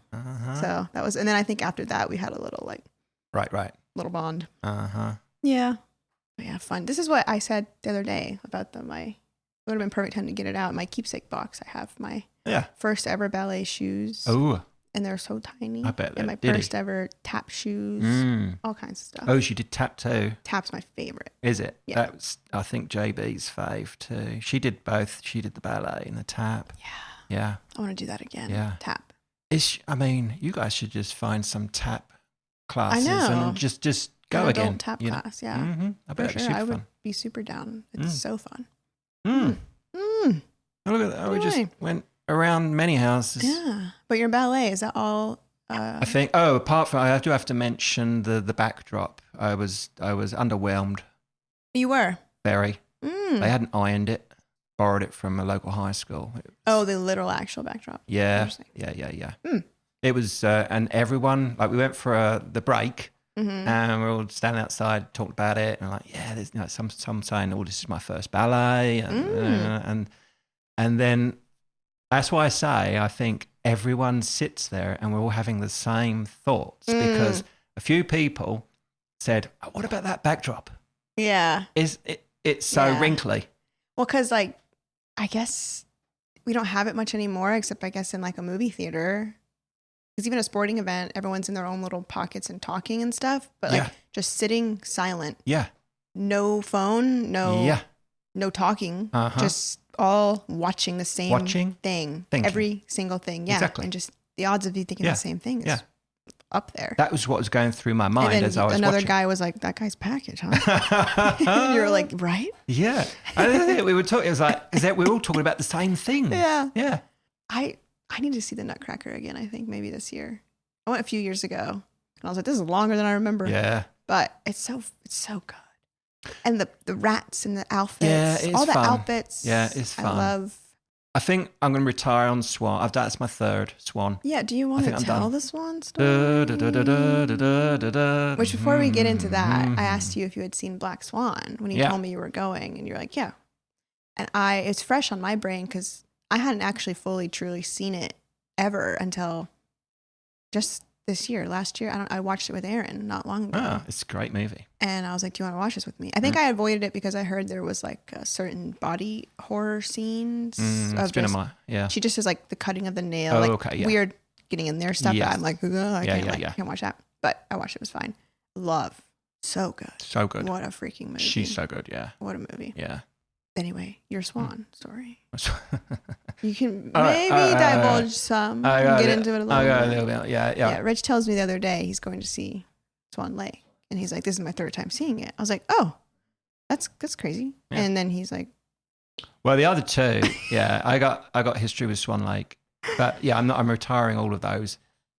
So that was, and then I think after that we had a little like, little bond. Yeah. Yeah, fun. This is what I said the other day about it would have been perfect time to get it out. My keepsake box, I have my first ever ballet shoes. Oh. And they're so tiny. I bet and my first ever tap shoes, all kinds of stuff. Oh, she did tap too. Tap's my favorite. Is it? Yeah. That's, I think, JB's fave too. She did both. She did the ballet and the tap. Yeah. Yeah. I want to do that again. Yeah. Tap. I mean, you guys should just find some tap classes I know. and just go again. Tap class, yeah. I bet it'd be super I would fun. be super down. It's so fun. Oh, look at that. We just went around many houses. Yeah. But your ballet, is that all? I think, apart from, I do have to mention the backdrop. I was underwhelmed. You were? Very. They hadn't ironed it. borrowed it from a local high school. The literal actual backdrop. Yeah. It was, and everyone, like we went for the break and we were all standing outside talking about it. And like, yeah, there's some saying, oh, this is my first ballet. And then that's why I say, I think everyone sits there and we're all having the same thoughts because a few people said, oh, what about that backdrop? Yeah. It's so wrinkly. Well, because like, I guess we don't have it much anymore, except I guess in like a movie theater. Because even a sporting event, everyone's in their own little pockets and talking and stuff. But like just sitting silent. Yeah. No phone, no talking. Just all watching the same thing. Thinking. Every single thing. Yeah. Exactly. And just the odds of you thinking the same thing is up there. That was what was going through my mind as I was another watching. Guy was like, that guy's package, huh? And you were like, right? Yeah. I don't think we were talking, it was like, we were all talking about the same thing. Yeah. Yeah. I need to see the Nutcracker again, I think maybe this year. I went a few years ago and I was like, this is longer than I remember. Yeah. But it's so good. And the rats and the outfits. Yeah, it's all the fun. outfits. Yeah, it's fun. I think I'm going to retire on Swan. That's my third Swan. Yeah, do you want to tell the Swan story? Which before we get into that, I asked you if you had seen Black Swan when you told me you were going, and you're like, yeah. And it's fresh on my brain because I hadn't actually fully, truly seen it ever until just last year. I watched it with Aaron not long ago. Oh, it's a great movie. And I was like, do you want to watch this with me? I think I avoided it because I heard there was like a certain body horror scenes. It's been She just is like the cutting of the nail, weird getting in there stuff. Yes. But I'm like, I can't watch that. But I watched it. It was fine. Love. So good. So good. What a freaking movie. She's so good, yeah. What a movie. Yeah. Anyway, your Swan story. You can maybe divulge some and get into it a little bit. Yeah. Rich tells me the other day he's going to see Swan Lake. And he's like, this is my third time seeing it. I was like, oh, that's crazy. Yeah. And then he's like, well, the other two, I got history with Swan Lake. But yeah, I'm retiring all of those.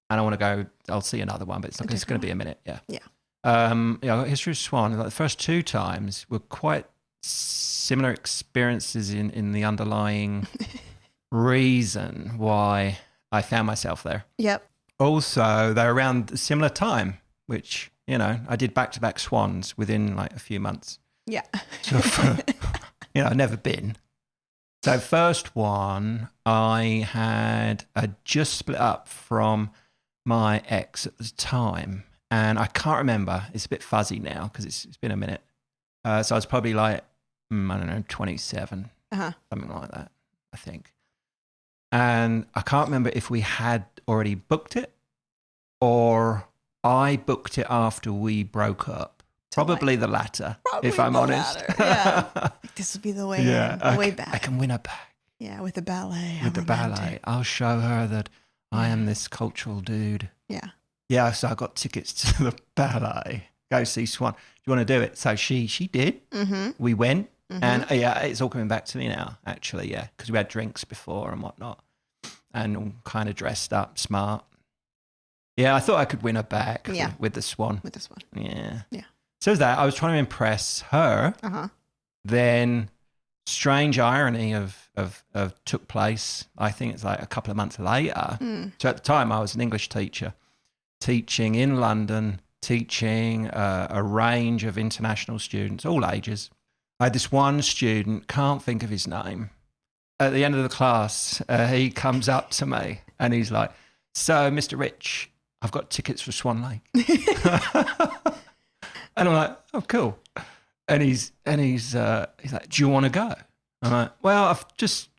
And I want to go, I'll see another one, but it's going to be a minute. Yeah. Yeah. I got history with Swan. Like the first two times were quite similar experiences in the underlying reason why I found myself there. Yep. Also, they're around a similar time, which, I did back-to-back Swans within like a few months. Yeah. So, I've never been. So first one, I just split up from my ex at the time, and I can't remember. It's a bit fuzzy now because it's been a minute. So I was probably like, I don't know, 27, something like that, I think. And I can't remember if we had already booked it or I booked it after we broke up. Probably the latter, if I'm honest. Yeah. This will be the way way back. I can win her back. Yeah, with the ballet. With the ballet. I'll show her that I am this cultural dude. Yeah. Yeah, so I got tickets to the ballet. Go see Swan. Do you want to do it? So she did. Mm-hmm. We went. Mm-hmm. And it's all coming back to me now, actually, because we had drinks before and whatnot and all kind of dressed up, smart. Yeah, I thought I could win her back with the Swan. With the Swan. Yeah. Yeah. So is that. I was trying to impress her. Uh-huh. Then strange irony of took place. I think it's like a couple of months later. Mm. So at the time I was an English teacher teaching in London, teaching a range of international students, all ages. I had this one student, can't think of his name. At the end of the class, he comes up to me and he's like, so, Mr. Rich, I've got tickets for Swan Lake. And I'm like, oh, cool. And he's like, do you want to go? I'm like, well, I've just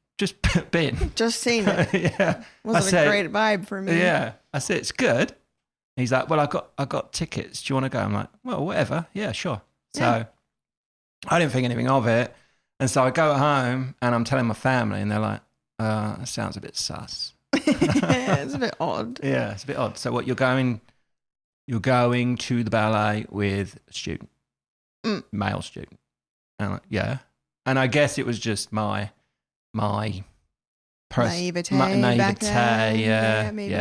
been. Just seen it. Yeah. Wasn't a great vibe for me. Yeah. I said, it's good. He's like, well, I got tickets. Do you want to go? I'm like, well, whatever. Yeah, sure. So I didn't think anything of it. And so I go home and I'm telling my family and they're like, that sounds a bit sus. It's a bit odd. Yeah, it's a bit odd. So what, you're going to the ballet with a student, male student. And I'm like, yeah. And I guess it was just my naivete. Maybe.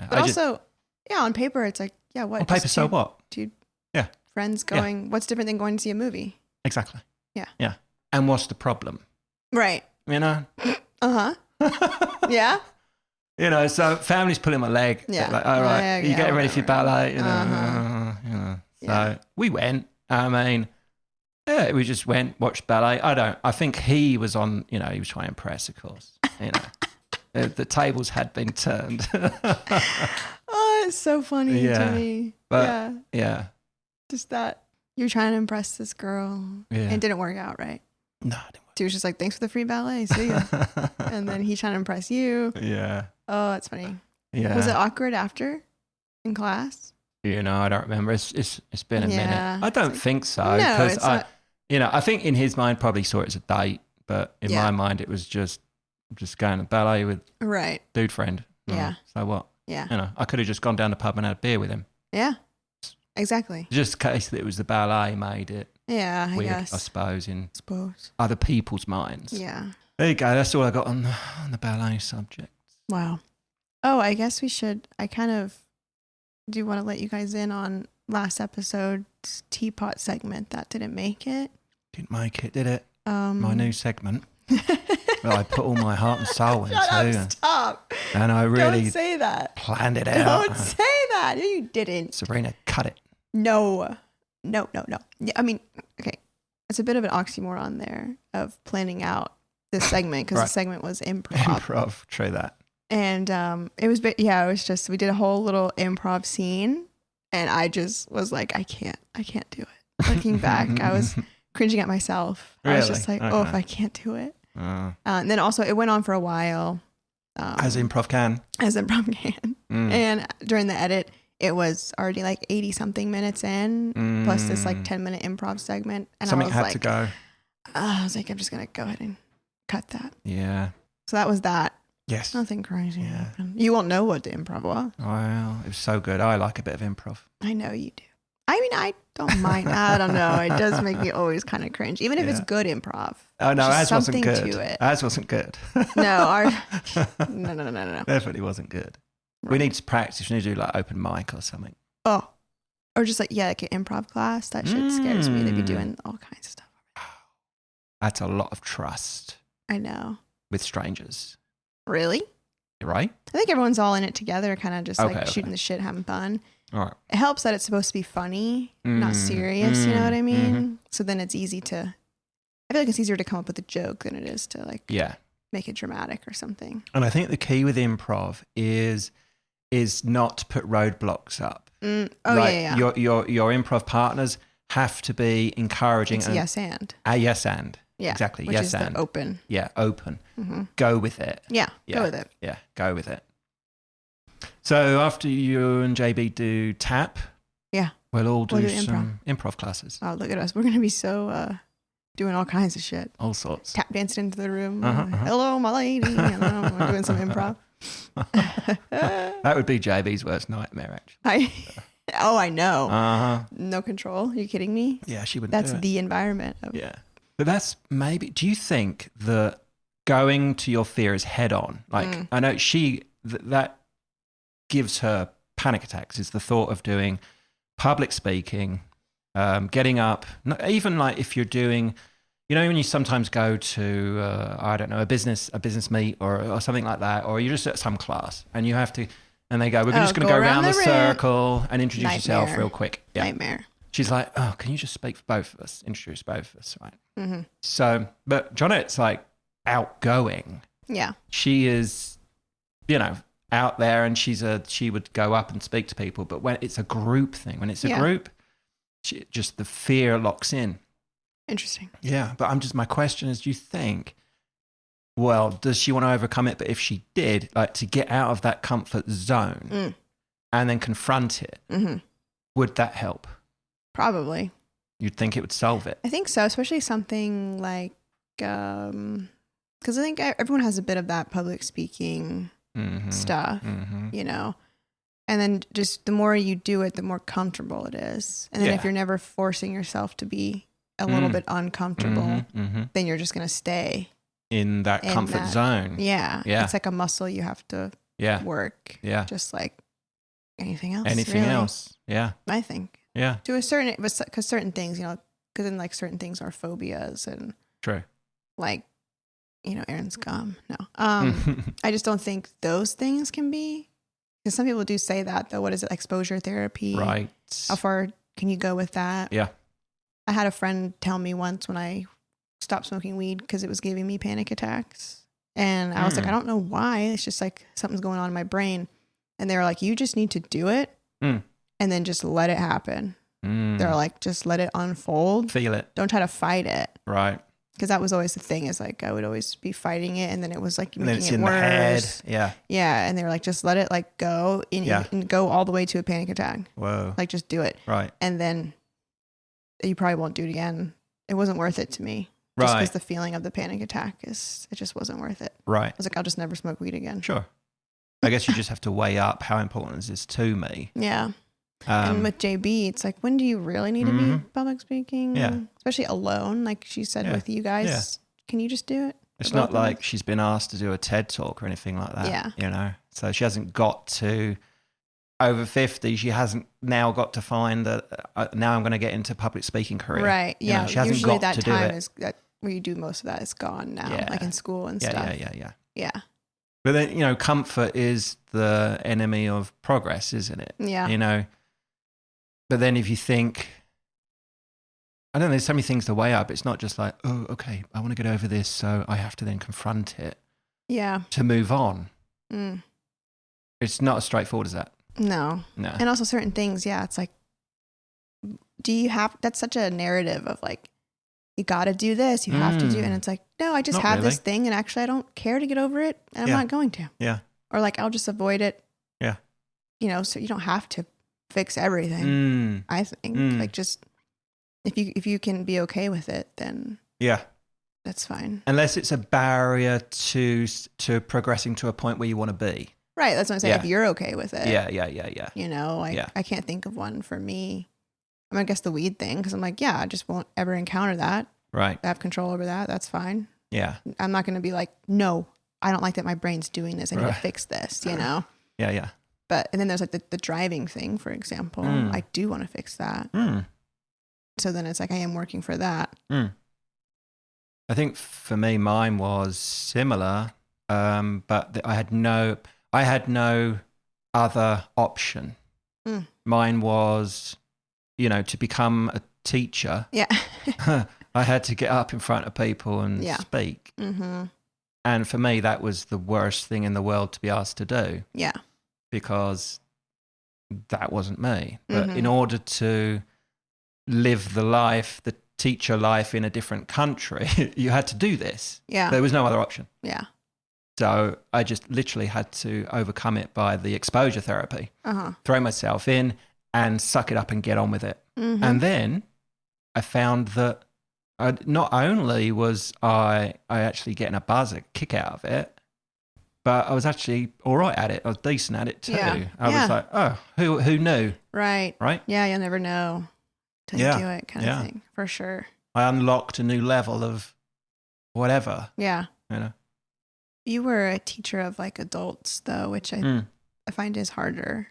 But also, on paper, it's like, what? On paper, so what? Dude, friends going, what's different than going to see a movie? Exactly. Yeah. Yeah. And what's the problem? Right. You know? Yeah. You know, so family's pulling my leg. Yeah. Like, all right, you getting ready for your ballet? You know. So we went. I mean, yeah, we just went, watched ballet. I think he was on, you know, he was trying to impress, of course. You know, the tables had been turned. Oh, it's so funny to me. But, yeah. Just that you're trying to impress this girl. Yeah. And it didn't work out, right? No, it didn't work. She was just like, thanks for the free ballet. See ya. And then he's trying to impress you. Yeah. Oh, that's funny. Yeah. Was it awkward after in class? You know, I don't remember. It's been a minute. I don't think so. Because I think in his mind probably saw it as a date, but in my mind it was just going to ballet with dude friend. Yeah. So what? Yeah. You know, I could have just gone down the pub and had a beer with him. Yeah. Exactly. Just in case that it was the ballet made it. Yeah, weird, I guess. I suppose in other people's minds. Yeah. There you go. That's all I got on the ballet subject. Wow. Oh, I guess we should. I kind of do want to let you guys in on last episode's teapot segment that didn't make it. Didn't make it, did it? My new segment. Well, I put all my heart and soul into. Stop. And I really don't say that. Planned it out. Don't say that. No, you didn't. Sabrina, cut it. No. Yeah, I mean, okay. It's a bit of an oxymoron there of planning out this segment because the segment was improv. Try that. And it was just, we did a whole little improv scene and I just was like, I can't do it. Looking back, I was cringing at myself. Really? I was just like, if I can't do it. And then also it went on for a while. As improv can. And during the edit, it was already like 80 something minutes in, plus this like 10-minute improv segment. And something I was had like, to go. I was like, I'm just going to go ahead and cut that. Yeah. So that was that. Yes. Nothing crazy happened. You won't know what the improv was. Well, it was so good. I like a bit of improv. I know you do. I mean, I don't mind. I don't know. It does make me always kind of cringe, even if it's good improv. Oh no, Az wasn't good. To it. Az wasn't good. No. Definitely wasn't good. Right. We need to practice. We need to do like open mic or something. Oh, or just like an improv class. That shit scares me. They'd be doing all kinds of stuff. That's a lot of trust. I know. With strangers. Really? Right? I think everyone's all in it together, kind of just shooting the shit, having fun. All right. It helps that it's supposed to be funny, not serious, you know what I mean? Mm-hmm. So then it's easy to, I feel like it's easier to come up with a joke than it is to make it dramatic or something. And I think the key with improv is not to put roadblocks up. Your improv partners have to be encouraging. It's yes and. Yes and. Yeah, exactly. Which is and. Open. Yeah, open. Mm-hmm. Go with it. Yeah, go with it. Yeah, go with it. So after you and JB do tap, we'll all do some improv classes. Oh, look at us. We're going to be so doing all kinds of shit. All sorts. Tap dancing into the room. Hello, my lady. We're doing some improv. That would be JB's worst nightmare, actually. I know. No control. Are you kidding me? Yeah, she wouldn't. That's the environment. But that's maybe. Do you think that going to your fears head on, like I know that gives her panic attacks, is the thought of doing public speaking, getting up, even like if you're doing, when you sometimes go to, I don't know, a business meet or something like that, or you're just at some class and you have to, and they go, we're just going to go around the circle and introduce yourself real quick. Yeah. Nightmare. She's like, oh, can you just speak for both of us? Introduce both of us, right? Mm-hmm. So, but Jonette's like outgoing. Yeah. She is, out there, and she would go up and speak to people. But when it's a group thing, group, just the fear locks in. Interesting. Yeah, but my question is, do you think, does she want to overcome it? But if she did, like to get out of that comfort zone and then confront it, would that help? Probably. You'd think it would solve it? I think so, especially something like, because I think everyone has a bit of that public speaking stuff, and then just the more you do it, the more comfortable it is. And then if you're never forcing yourself to be a little bit uncomfortable, then you're just going to stay in that comfort zone. Yeah. It's like a muscle you have to work. Yeah. Just like anything else. Yeah. I think. Yeah. To a certain, because certain things, because then like certain things are phobias and. True. Like Aaron's gum. No. I just don't think those things can be, because some people do say that though. What is it? Exposure therapy. Right. How far can you go with that? Yeah. I had a friend tell me once when I stopped smoking weed because it was giving me panic attacks. And I was like, I don't know why. It's just like something's going on in my brain. And they were like, you just need to do it and then just let it happen. They're like, just let it unfold. Feel it. Don't try to fight it. Right. Because that was always the thing, is like I would always be fighting it, and then it was like making it's it in worse. The head. Yeah. Yeah. And they were like, just let it like go and go all the way to a panic attack. Whoa. Like just do it. Right. And then you probably won't do it again. It wasn't worth it to me. Just because the feeling of the panic attack it just wasn't worth it. Right. I was like, I'll just never smoke weed again. Sure. I guess you just have to weigh up how important is this to me. Yeah. And with JB, it's like, when do you really need to be public speaking? Yeah. Especially alone, like she said with you guys. Yeah. Can you just do it? It's not like she's been asked to do a TED talk or anything like that. Yeah. So she hasn't got to, over 50, she hasn't now got to find that now I'm going to get into public speaking career. Right. Yeah. She hasn't usually got that to time do it. is that where you do most of that is gone now, like in school and stuff. Yeah. But then, comfort is the enemy of progress, isn't it? Yeah. But then if you think, I don't know, there's so many things to weigh up. It's not just like, oh, okay, I want to get over this, so I have to then confront it. Yeah. To move on. It's not as straightforward as that. No. And also certain things, it's like, that's such a narrative of like, you got to do this, you have to do, and it's like, no, I just have this thing, and actually I don't care to get over it, and I'm not going to. Yeah. Or like, I'll just avoid it. Yeah. So you don't have to fix everything. I think like just if you can be okay with it, then that's fine. Unless it's a barrier to progressing to a point where you want to be. Right. That's what I'm saying. If you're okay with it. Yeah. I can't think of one for me. I mean, I guess the weed thing, because I'm like, I just won't ever encounter that. Right. I have control over that. That's fine. Yeah. I'm not going to be like, no, I don't like that my brain's doing this. I need to fix this, Yeah. But, and then there's like the driving thing, for example. I do want to fix that. So then it's like, I am working for that. I think for me, mine was similar, but I had no other option. Mine was, to become a teacher. Yeah. I had to get up in front of people and speak. And for me, that was the worst thing in the world to be asked to do. Yeah. Because that wasn't me. But in order to live the teacher life in a different country, you had to do this. Yeah. There was no other option. Yeah. So I just literally had to overcome it by the exposure therapy, throw myself in and suck it up and get on with it. And then I found that not only was I actually getting a kick out of it, but I was actually all right at it. I was decent at it too. Yeah. I was like, oh, who knew? Right. Right? Yeah, you'll never know till you do it kind of thing, for sure. I unlocked a new level of whatever. Yeah. You were a teacher of like adults though, which I find is harder.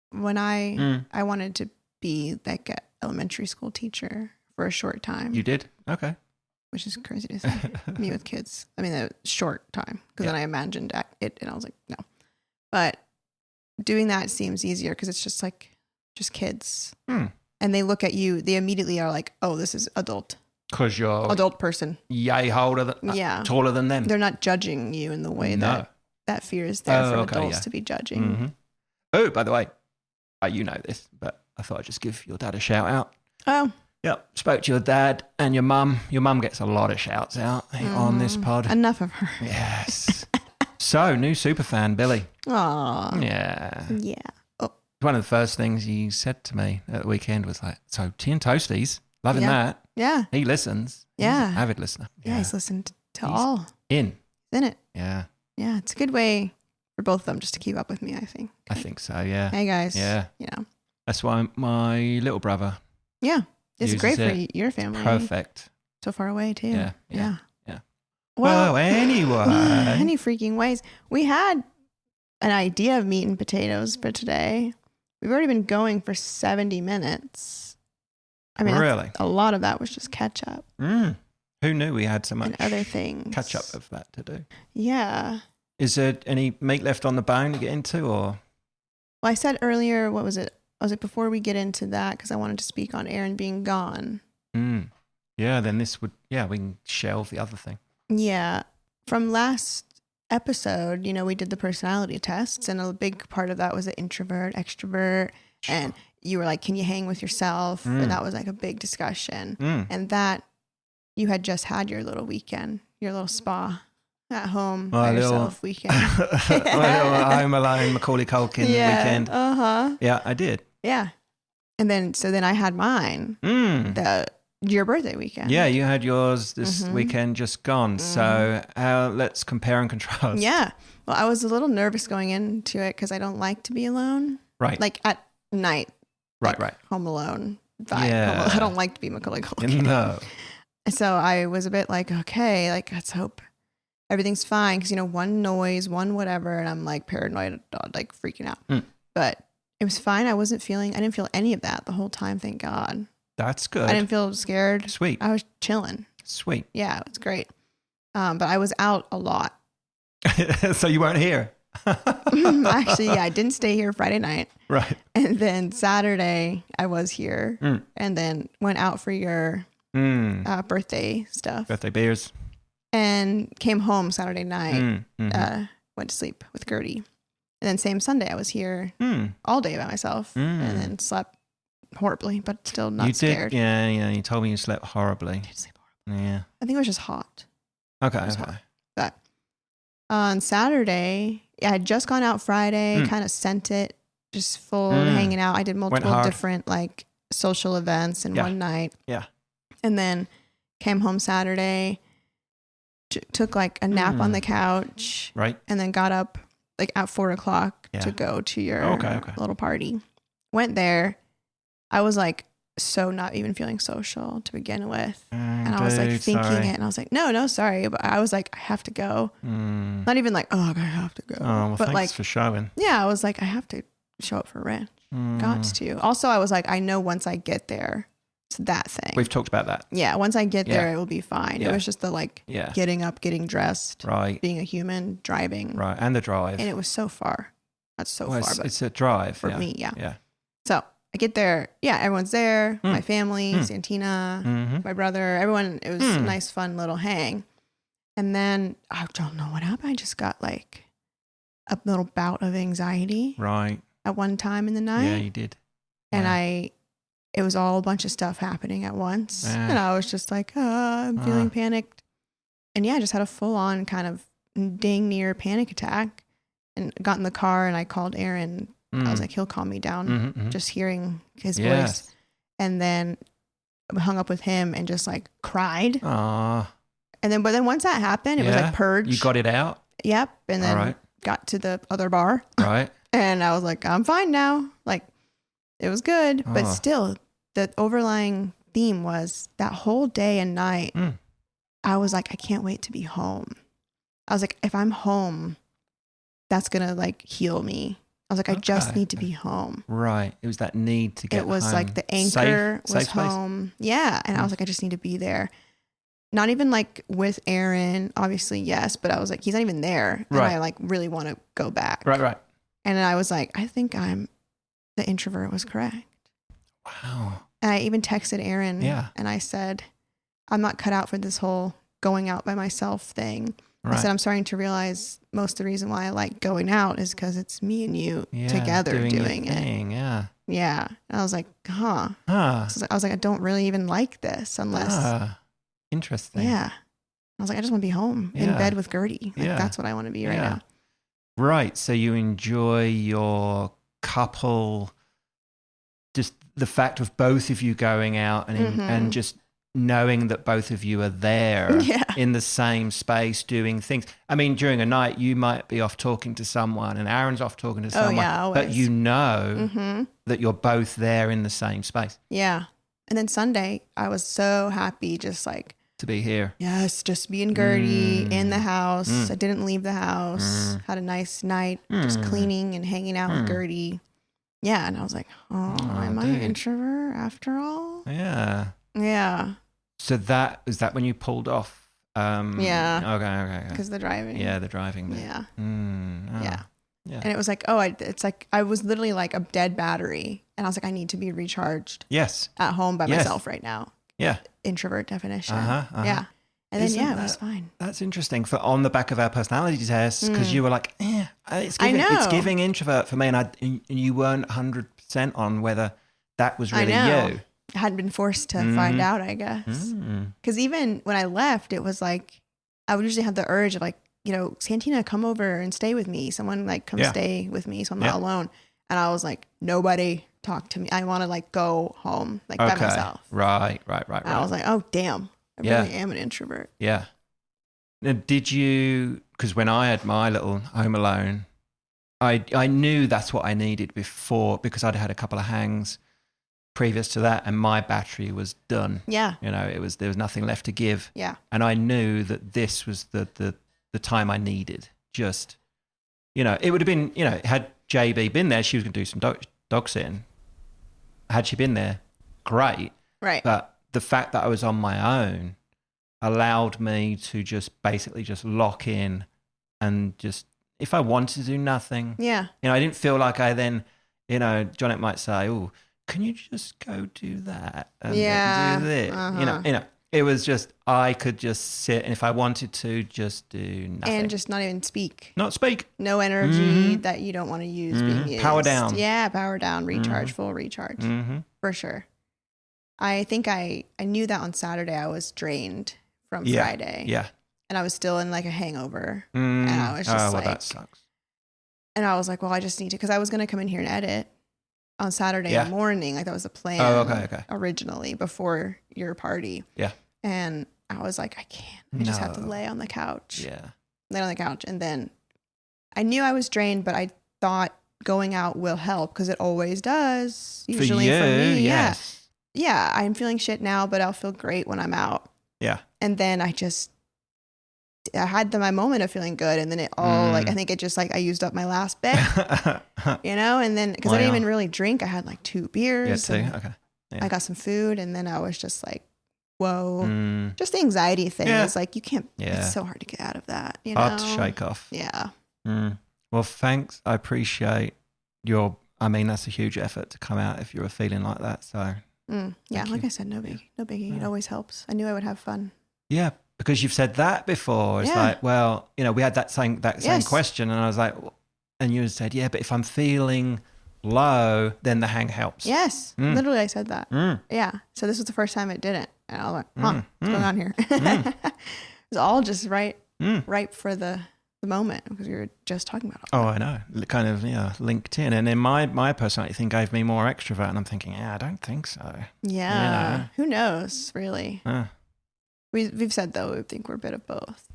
When I wanted to be like an elementary school teacher for a short time. You did? Okay. Which is crazy to say. Me with kids. I mean, a short time. Because then I imagined it and I was like, no. But doing that seems easier because it's just kids. And they look at you, they immediately are like, oh, this is adult. Because you're adult person. Yay taller than them. They're not judging you in the way that fear is there for adults to be judging. Oh, by the way, you know this, but I thought I'd just give your dad a shout out. Oh. Yep. Spoke to your dad and your mum. Your mum gets a lot of shouts out on this pod. Enough of her. Yes. So, new superfan, Billy. Aww. Yeah. Yeah. Oh. One of the first things he said to me at the weekend was like, so tea and toasties, loving that. Yeah. He listens. Yeah. He's an avid listener. Yeah, he's listened to all. He's in it. Yeah. Yeah, it's a good way for both of them just to keep up with me, I think. I think so, yeah. Hey, guys. Yeah. That's why my little brother. Yeah. It's great for your family. Perfect. So far away, too. Yeah. Well, anyway. Any freaking ways. We had an idea of meat and potatoes for today. We've already been going for 70 minutes. I mean, really? A lot of that was just catch up. Who knew we had so much and other things. catch up of that to do? Yeah. Is there any meat left on the bone to get into, or? Well, I said earlier, what was it? Was it before we get into that? Because I wanted to speak on Aaron being gone. Yeah, then this would, we can shelve the other thing. Yeah. From last episode, we did the personality tests, and a big part of that was the introvert, extrovert, and you were like, can you hang with yourself? And that was like a big discussion. And that you had just had your little weekend, your little spa at home by yourself weekend. My little Home Alone Macaulay Culkin weekend. Yeah, I did. Yeah. And then I had mine, your birthday weekend. Yeah, you had yours this weekend just gone. So let's compare and contrast. Yeah. Well, I was a little nervous going into it because I don't like to be alone. Right. Like at night. Right. Home Alone vibe. Yeah. I don't like to be Macaulay Culkin. No. So I was a bit like, okay, like let's hope everything's fine. Because, one noise, one whatever. And I'm like paranoid, like freaking out. But it was fine. I didn't feel any of that the whole time. Thank God. That's good. I didn't feel scared. Sweet. I was chilling. Sweet. Yeah, it was great. But I was out a lot. So you weren't here? Actually, I didn't stay here Friday night. Right. And then Saturday I was here and then went out for your birthday stuff. Birthday beers. And came home Saturday night. Went to sleep with Gertie. And then same Sunday I was here all day by myself and then slept horribly, but still not scared. Yeah. You told me you slept horribly. I did sleep horribly. Yeah. I think it was just hot. Okay. Hot. But on Saturday, I had just gone out Friday, kind of sent it, just full hanging out. I did multiple different like social events in one night. Yeah. And then came home Saturday, took like a nap on the couch. Right. And then got up like at 4:00 to go to your little party. Went there. I was like so not even feeling social to begin with. And I was like thinking it and I was like, no, sorry. But I was like, I have to go. Not even like, I have to go. Oh, well, but thanks like, for showing. Yeah, I was like, I have to show up for Rich. Got to. Also, I was like, I know once I get there, it's that thing. We've talked about that. Yeah, once I get there, it will be fine. Yeah. It was just the like getting up, getting dressed, being a human, driving. Right, and the drive. And it was so far. That's so far. But it's a drive. For me, yeah. So I get there. Yeah, everyone's there. My family, Santina, my brother, everyone. It was a nice, fun little hang. And then I don't know what happened. I just got like a little bout of anxiety. Right. At one time in the night. Yeah, you did. And it was all a bunch of stuff happening at once. And I was just like, I'm feeling panicked. And yeah, I just had a full on kind of dang near panic attack and got in the car and I called Aaron. I was like, he'll calm me down just hearing his voice. And then hung up with him and just like cried. But then once that happened, it was like purge. You got it out? Yep. And then got to the other bar. Right. And I was like, I'm fine now. Like it was good, but still the overlying theme was that whole day and night. I was like, I can't wait to be home. I was like, if I'm home, that's going to like heal me. I was like, I just need to be home. Right. It was that need to get home. It was like the anchor was safe home. Yeah. And I was like, I just need to be there. Not even like with Aaron, obviously, yes. But I was like, he's not even there. And I like really want to go back. Right. And then I was like, I think the introvert was correct. Wow. And I even texted Aaron and I said, I'm not cut out for this whole going out by myself thing. Right. I said, I'm starting to realize most of the reason why I like going out is because it's me and you together doing it. Yeah. And I was like, So I was like, I don't really even like this unless. Interesting. Yeah. I was like, I just want to be home in bed with Gertie. Like, that's what I want to be right now. Right. So you enjoy your couple, just the fact of both of you going out and just knowing that both of you are there in the same space doing things. I mean, during a night, you might be off talking to someone and Aaron's off talking to someone, but you know that you're both there in the same space. Yeah. And then Sunday, I was so happy just like, to be here. Yes, just being Gertie in the house. I didn't leave the house. Had a nice night just cleaning and hanging out with Gertie. Yeah, and I was like, am I an introvert after all? Yeah. Yeah. So is that when you pulled off? Yeah. Okay. Because the driving. Yeah, the driving bit. Yeah. Yeah. And it was like, it's like I was literally like a dead battery, and I was like, I need to be recharged. Yes. At home by myself right now. Yeah. Introvert definition. Yeah. And then it was fine. That's interesting for on the back of our personality tests, because you were like, it's giving introvert for me, and you weren't 100% on whether that was really you. I hadn't been forced to find out, I guess. Because even when I left, it was like I would usually have the urge of like, Santina, come over and stay with me. Someone like come stay with me so I'm not alone. And I was like, nobody talk to me. I want to like go home like by myself. Right. And I was like, oh, damn. I really am an introvert. Yeah. Now, did you, because when I had my little home alone, I knew that's what I needed before, because I'd had a couple of hangs previous to that and my battery was done. Yeah. There was nothing left to give. Yeah. And I knew that this was the time I needed. Just, it would have been, had JB been there, she was going to do some dog sitting. Had she been there, great. Right. But the fact that I was on my own allowed me to just basically just lock in and just, if I wanted to do nothing. Yeah. I didn't feel like I then, Jonette might say, oh, can you just go do that and do this? It was just, I could just sit, and if I wanted to, just do nothing. And just not even speak. Not speak. No energy that you don't want to use being used. Power down. Yeah, power down, recharge, full recharge. For sure. I think I knew that on Saturday I was drained from Friday. Yeah. And I was still in like a hangover. And I was just that sucks. And I was like, well, I just need to, because I was going to come in here and edit on Saturday morning. Like that was the plan originally before your party. Yeah. And I was like, I can't. I just have to lay on the couch. Yeah. Lay on the couch. And then I knew I was drained, but I thought going out will help because it always does. Usually for me. Yes. Yeah. I'm feeling shit now, but I'll feel great when I'm out. Yeah. And then I had my moment of feeling good, and then it all I think it just like I used up my last bit, and then because I didn't even really drink, I had like 2 beers. Yeah, 2. Okay. Yeah. I got some food, and then I was just like, whoa, just the anxiety thing is like you can't. Yeah. It's so hard to get out of that. Hard to shake off. Yeah. Well, thanks. I appreciate that's a huge effort to come out if you're feeling like that. So like I said, no biggie. It always helps. I knew I would have fun. Yeah. Because you've said that before. It's like, well, we had that same question, and I was like, and you said, yeah, but if I'm feeling low, then the hang helps. Yes. Literally, I said that. Yeah. So this was the first time it didn't. And I was like, what's going on here? It was all just right for the moment, because we were just talking about it. Oh, I know. Kind of, linked in. And then my personality thing gave me more extrovert, and I'm thinking, I don't think so. Yeah. Who knows, really? We've said, though, we think we're a bit of both.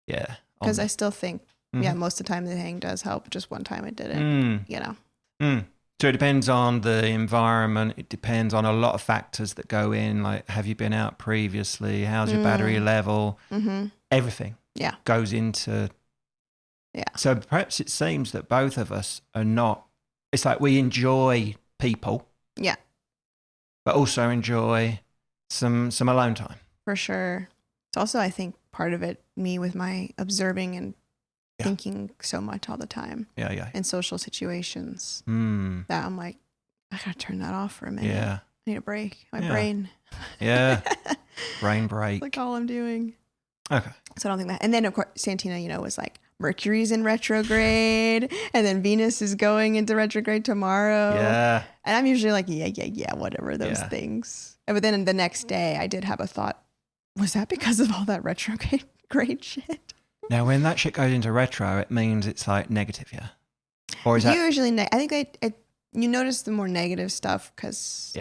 Yeah. Because I still think, most of the time the hang does help. Just one time it didn't, So it depends on the environment. It depends on a lot of factors that go in. Like, have you been out previously? How's your battery level? Everything goes into... Yeah. So perhaps it seems that both of us are not... It's like we enjoy people. Yeah. But also enjoy some alone time. For sure. It's also, I think, part of it, me with my observing and thinking so much all the time. Yeah. In social situations. That I'm like, I gotta turn that off for a minute. Yeah. I need a break. My brain. Yeah. Brain break. That's like all I'm doing. Okay. So I don't think that. And then, of course, Santina, was like, Mercury's in retrograde, and then Venus is going into retrograde tomorrow. Yeah. And I'm usually like, yeah, whatever, those things. But then the next day, I did have a thought, was that because of all that retrograde shit? Now, when that shit goes into retro, it means it's like negative, yeah? Or is that... Usually, I think you notice the more negative stuff because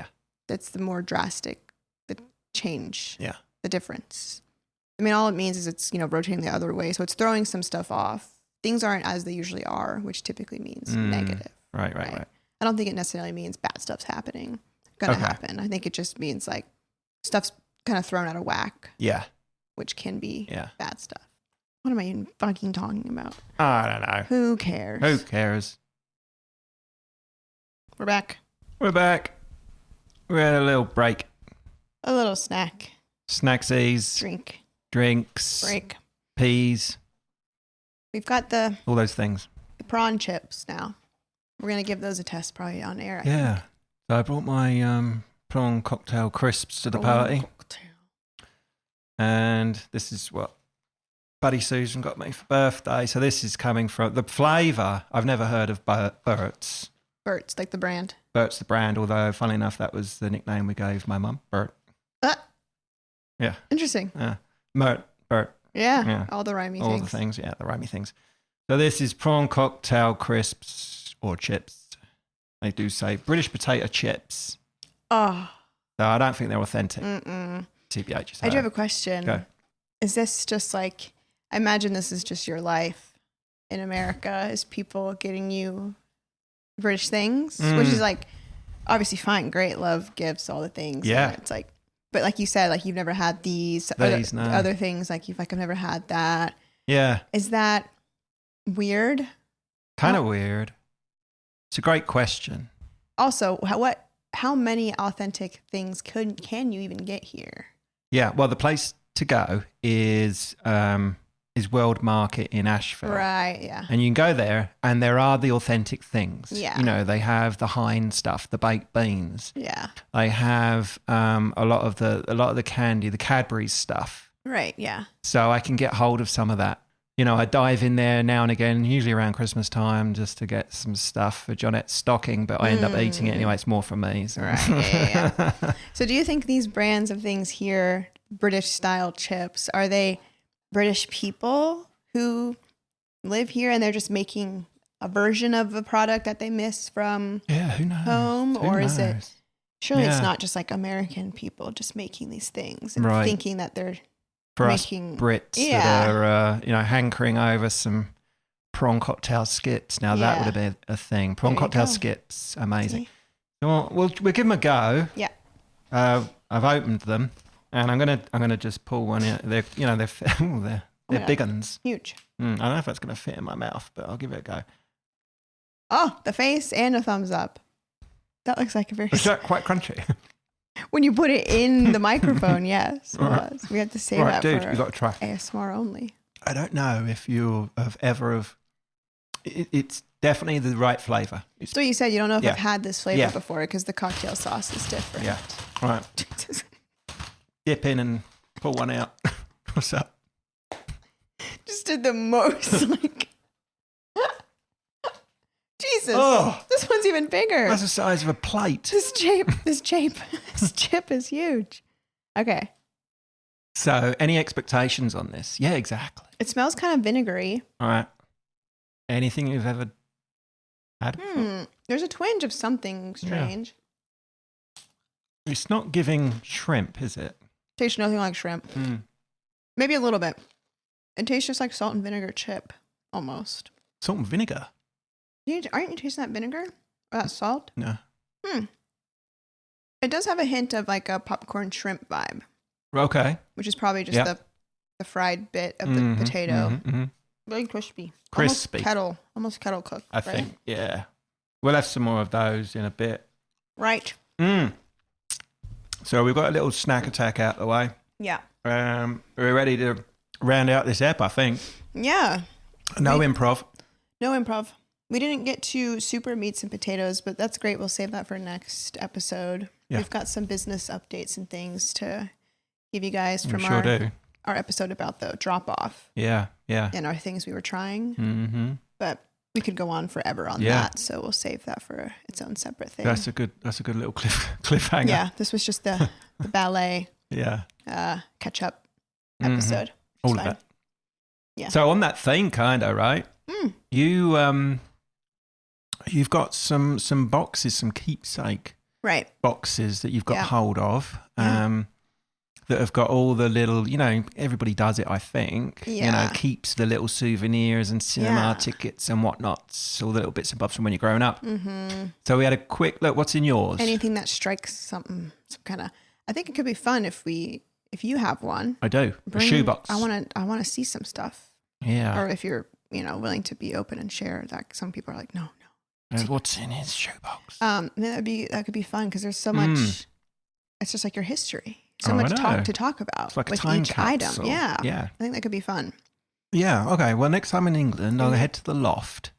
that's the more drastic, the change, the difference. I mean, all it means is it's, rotating the other way. So it's throwing some stuff off. Things aren't as they usually are, which typically means negative. Right. I don't think it necessarily means bad stuff's happening, going to happen. I think it just means like stuff's kind of thrown out of whack. Yeah. Which can be bad stuff. What am I even fucking talking about? I don't know. Who cares? We're back. We had a little break. A little snack. Snacksies. Drinks. Break. Peas. We've got all those things. The prawn chips now. We're going to give those a test probably on air. I think. So I brought my prawn cocktail crisps to the party. And this is what Buddy Susan got me for birthday. So this is coming from the flavour. I've never heard of Bert's. Bert's, like the brand. Bert's the brand, although funnily enough, that was the nickname we gave my mum, Bert. Yeah. Interesting. Bert. Yeah. All the rhymey things. All the things, the rhymey things. So this is prawn cocktail crisps or chips. They do say British potato chips. Oh. So I don't think they're authentic. TBH. I do have a question. Go. Is this just like, I imagine this is just your life in America, is people getting you British things, which is like, obviously fine, great, love, gifts, all the things. Yeah. It's like, but like you said, like you've never had these other things, like I've never had that. Yeah. Is that weird? Kind of weird. It's a great question. Also, how many authentic things can you even get here? Yeah, well, the place to go is World Market in Asheville. Right, yeah. And you can go there and there are the authentic things. Yeah. You know, they have the Heinz stuff, the baked beans. Yeah. They have a lot of the candy, the Cadbury's stuff. Right, yeah. So I can get hold of some of that. You know, I dive in there now and again, usually around Christmas time, just to get some stuff for Jonette's stocking, but I end up eating it anyway. It's more for me. So. Right. Yeah. So do you think these brands of things here, British style chips, are they British people who live here and they're just making a version of a product that they miss from who knows? home? Who or knows? Is it, surely it's not just like American people just making these things and thinking that they're for making, us Brits that are, hankering over some prawn cocktail skips. Now that would have been a thing. Prawn cocktail skips, amazing. See? So we'll give them a go. Yeah. I've opened them, and I'm gonna just pull one out. They're big uns. Huge. I don't know if that's gonna fit in my mouth, but I'll give it a go. Oh, the face and a thumbs up. That looks like a very. Is that quite crunchy? When you put it in the microphone, yes, it was. We have to say that dude, for you got to try. ASMR only. I don't know if you have ever it's definitely the right flavour. So you said you don't know if I've had this flavour before because the cocktail sauce is different. Yeah. All right. Dip in and pull one out. What's up? Just did the most like. Jesus. Oh, this one's even bigger. That's the size of a plate. This chip is huge. Okay. So, any expectations on this? Yeah, exactly. It smells kind of vinegary. All right. Anything you've ever had before? There's a twinge of something strange. Yeah. It's not giving shrimp, is it? Tastes nothing like shrimp. Maybe a little bit. It tastes just like salt and vinegar chip, almost. Salt and vinegar? Aren't you tasting that vinegar or that salt? No. It does have a hint of like a popcorn shrimp vibe. Okay. Which is probably just the fried bit of the potato. Really crispy. Crispy. Almost kettle cooked. I think, yeah. We'll have some more of those in a bit. Right. So we've got a little snack attack out the way. Yeah. We're ready to round out this ep, I think. Yeah. No improv. No improv. We didn't get to super meats and potatoes, but that's great. We'll save that for next episode. Yeah. We've got some business updates and things to give you guys from our episode about the drop-off. Yeah, yeah. And our things we were trying. But we could go on forever on that, so we'll save that for its own separate thing. That's a good little cliffhanger. Yeah, this was just the ballet catch-up episode. All of it. Yeah. So on that theme, kind of, right? You've got some boxes, some keepsake boxes that you've got hold of that have got all the little, everybody does it, I think, keeps the little souvenirs and cinema tickets and whatnots, all the little bits and bobs from when you're growing up. So we had a quick look. What's in yours? Anything that strikes some kind of, I think it could be fun if you have one. I do. A shoebox. I want to see some stuff. Yeah. Or if you're, willing to be open and share that. Some people are like, no. What's in his shoebox? That could be fun because there's so much. It's just like your history. So much to talk about. It's like with a time each capsule. item. Yeah. Yeah. I think that could be fun. Yeah. Okay. Well, next time in England, I'll head to the loft.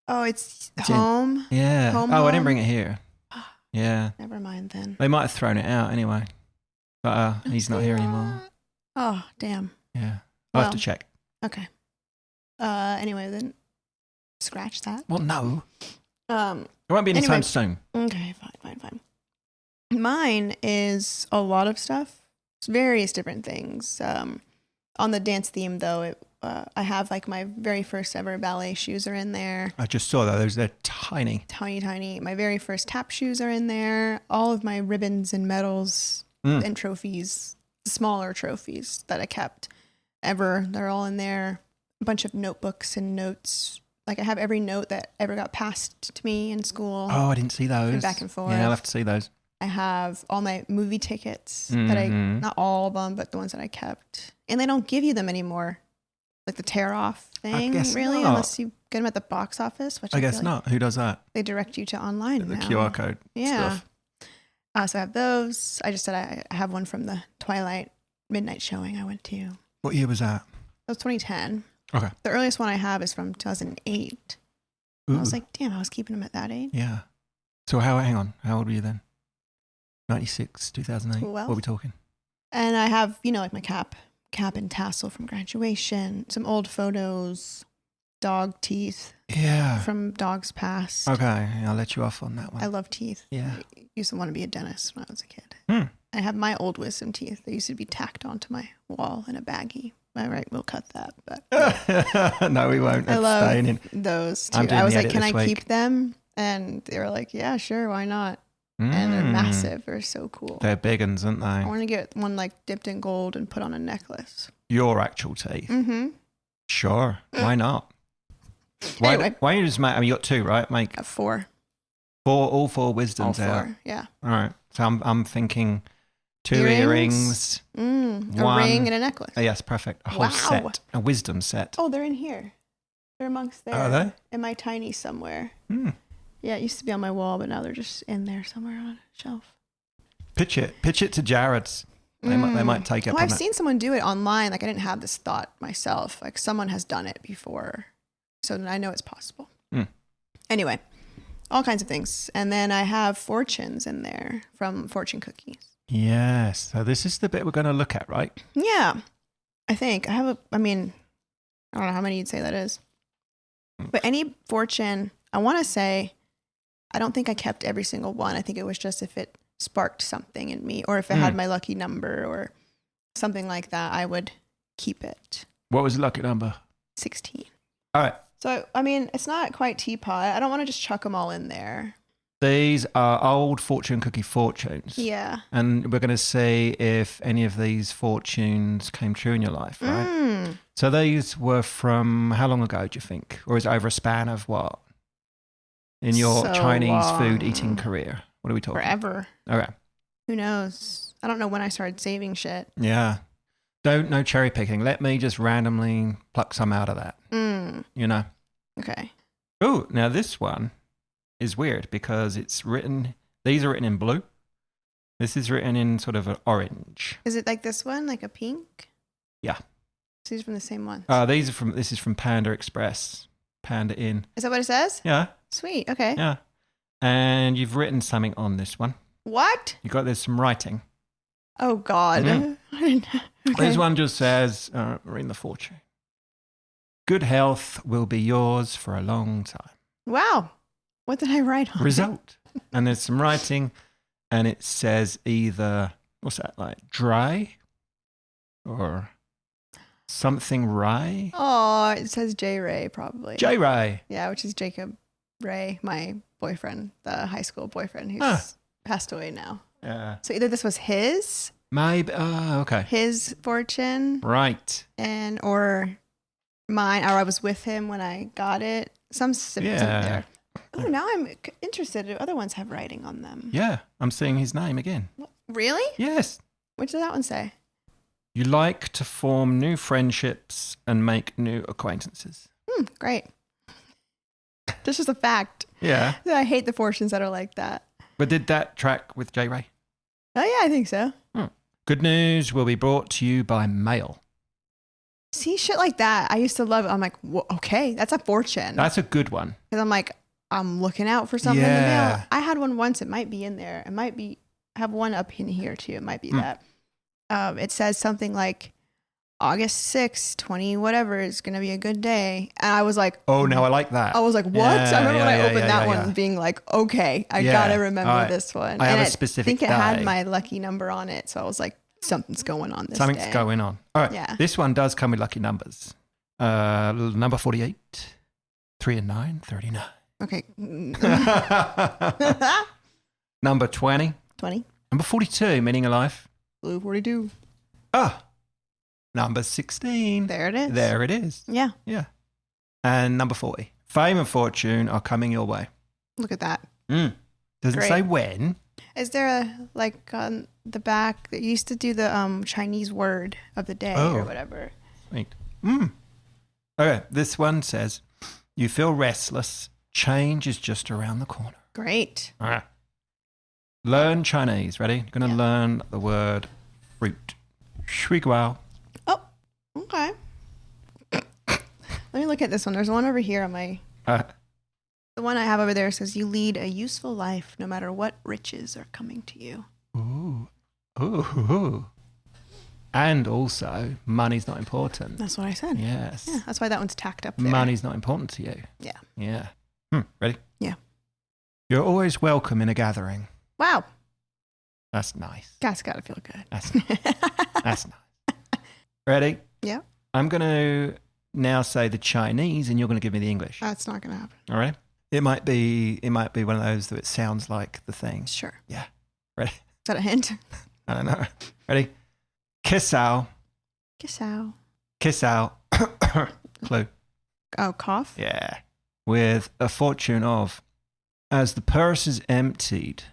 Oh, it's home? Yeah. Home. I didn't bring it here. Yeah. Never mind then. They might have thrown it out anyway. But he's not here anymore. Oh, damn. Yeah. I'll have to check. Okay. Anyway, then scratch that. Well, no. It won't be anytime soon. Okay, fine. Mine is a lot of stuff. It's various different things. On the dance theme, though, I have like my very first ever ballet shoes are in there. I just saw that. They're tiny. Tiny. My very first tap shoes are in there. All of my ribbons and medals and trophies, smaller trophies that I kept ever, they're all in there. A bunch of notebooks and notes. Like I have every note that ever got passed to me in school. Oh, I didn't see those. Back and forth. Yeah, I'll have to see those. I have all my movie tickets that not all of them, but the ones that I kept. And they don't give you them anymore. Like the tear off thing, really, not. unless you get them at the box office. Which I guess not. Who does that? They direct you to online the now. QR code stuff. So I have those. I just said I have one from the Twilight midnight showing I went to. What year was that? That was 2010. Okay. The earliest one I have is from 2008. I was like, damn, I was keeping them at that age. Yeah. So hang on. How old were you then? 96, 2008? 12. What are we talking? And I have, like my cap and tassel from graduation, some old photos, dog teeth from dogs past. Okay, I'll let you off on that one. I love teeth. Yeah. I used to want to be a dentist when I was a kid. I have my old wisdom teeth. They used to be tacked onto my wall in a baggie. All right, we'll cut that. But no, we won't. I love those too. I was like, can I keep them? And they were like, yeah, sure, why not? And they're massive. They're so cool. They're big uns, aren't they? I want to get one like dipped in gold and put on a necklace. Your actual teeth? Mm-hmm. Sure. Why not? Why don't you just make, you got 2, right? Make 4. All 4 wisdoms all 4, out. yeah. All right. So I'm thinking 2 earrings. A ring and a necklace. Oh, yes, perfect. A whole set. A wisdom set. Oh, they're in here. They're amongst there. Are they? In my tiny somewhere. Yeah, it used to be on my wall, but now they're just in there somewhere on a shelf. Pitch it to Jared's. They might take up on I've seen someone do it online. Like I didn't have this thought myself. Like someone has done it before. So I know it's possible. Anyway, all kinds of things. And then I have fortunes in there from fortune cookies. Yes. So this is the bit we're going to look at, right? Yeah. I think. I don't know how many you'd say that is. But any fortune, I want to say, I don't think I kept every single one. I think it was just if it sparked something in me or if it had my lucky number or something like that, I would keep it. What was the lucky number? 16. All right. So, it's not quite teapot. I don't want to just chuck them all in there. These are old fortune cookie fortunes. Yeah. And we're going to see if any of these fortunes came true in your life, right? So these were from how long ago, do you think? Or is it over a span of what? In your Chinese food eating career? What are we talking? Forever. Okay. Who knows? I don't know when I started saving shit. Yeah. No cherry picking. Let me just randomly pluck some out of that. Okay. Oh, now this one is weird because these are written in blue. This is written in sort of an orange. Is it like this one, like a pink? Yeah. So these are from the same one. This is from Panda Express, Panda Inn. Is that what it says? Yeah. Sweet. Okay. Yeah. And you've written something on this one. What? There's some writing. Oh God. Okay. This one just says, read the fortune. Good health will be yours for a long time. Wow. What did I write on? Result. And there's some writing and it says either, what's that, like dry or something Ray? Oh, it says J. Ray probably. J. Ray. Yeah, which is Jacob Ray, my boyfriend, the high school boyfriend who's passed away now. Yeah. So either this was his. Maybe. Oh, okay. His fortune. Right. Or mine, or I was with him when I got it. Some there. Oh, now I'm interested. Do other ones have writing on them? Yeah, I'm seeing his name again. Really? Yes. What does that one say? You like to form new friendships and make new acquaintances. Great. This is a fact. Yeah. I hate the fortunes that are like that. But did that track with J. Ray? Oh, yeah, I think so. Good news will be brought to you by mail. See, shit like that. I used to love it. I'm like, okay, that's a fortune. That's a good one. Because I'm like, I'm looking out for something in the mail. I had one once. It might be in there. It might be, have one up in here too. It might be that. It says something like August 6th, 20, whatever, is going to be a good day. And I was like, oh, no, I like that. I was like, what? I remember when I opened that one being like, okay, I got to remember this one. I have a specific I think it had my lucky number on it. So I was like, something's going on this day. Something's going on. All right. Yeah. This one does come with lucky numbers. Number 48, 3 and 9, 39. Okay. Number 20. 20. Number 42, meaning of life. Blue 42. Ah. Number 16. There it is. There it is. Yeah. Yeah. And number 40. Fame and fortune are coming your way. Look at that. Doesn't say when. Is there a, like, on the back that used to do the Chinese word of the day or whatever? Sweet. Okay. This one says, you feel restless. Change is just around the corner. Great. All right. Learn Chinese. Ready? You're going to learn the word fruit. Shui guao. Oh, okay. Let me look at this one. There's one over here on my... the one I have over there says, you lead a useful life no matter what riches are coming to you. Ooh. Ooh. And also, money's not important. That's what I said. Yes. Yeah, that's why that one's tacked up there. Money's not important to you. Yeah. Yeah. Ready? Yeah. You're always welcome in a gathering. Wow. That's nice. That's got to feel good. That's nice. Ready? Yeah. I'm going to now say the Chinese and you're going to give me the English. That's not going to happen. All right? It might be one of those that it sounds like the thing. Sure. Yeah. Ready? Is that a hint? I don't know. Ready? Kiss out. Kiss out. Kiss out. Clue. Oh, cough? Yeah. With a fortune of, as the purse is emptied,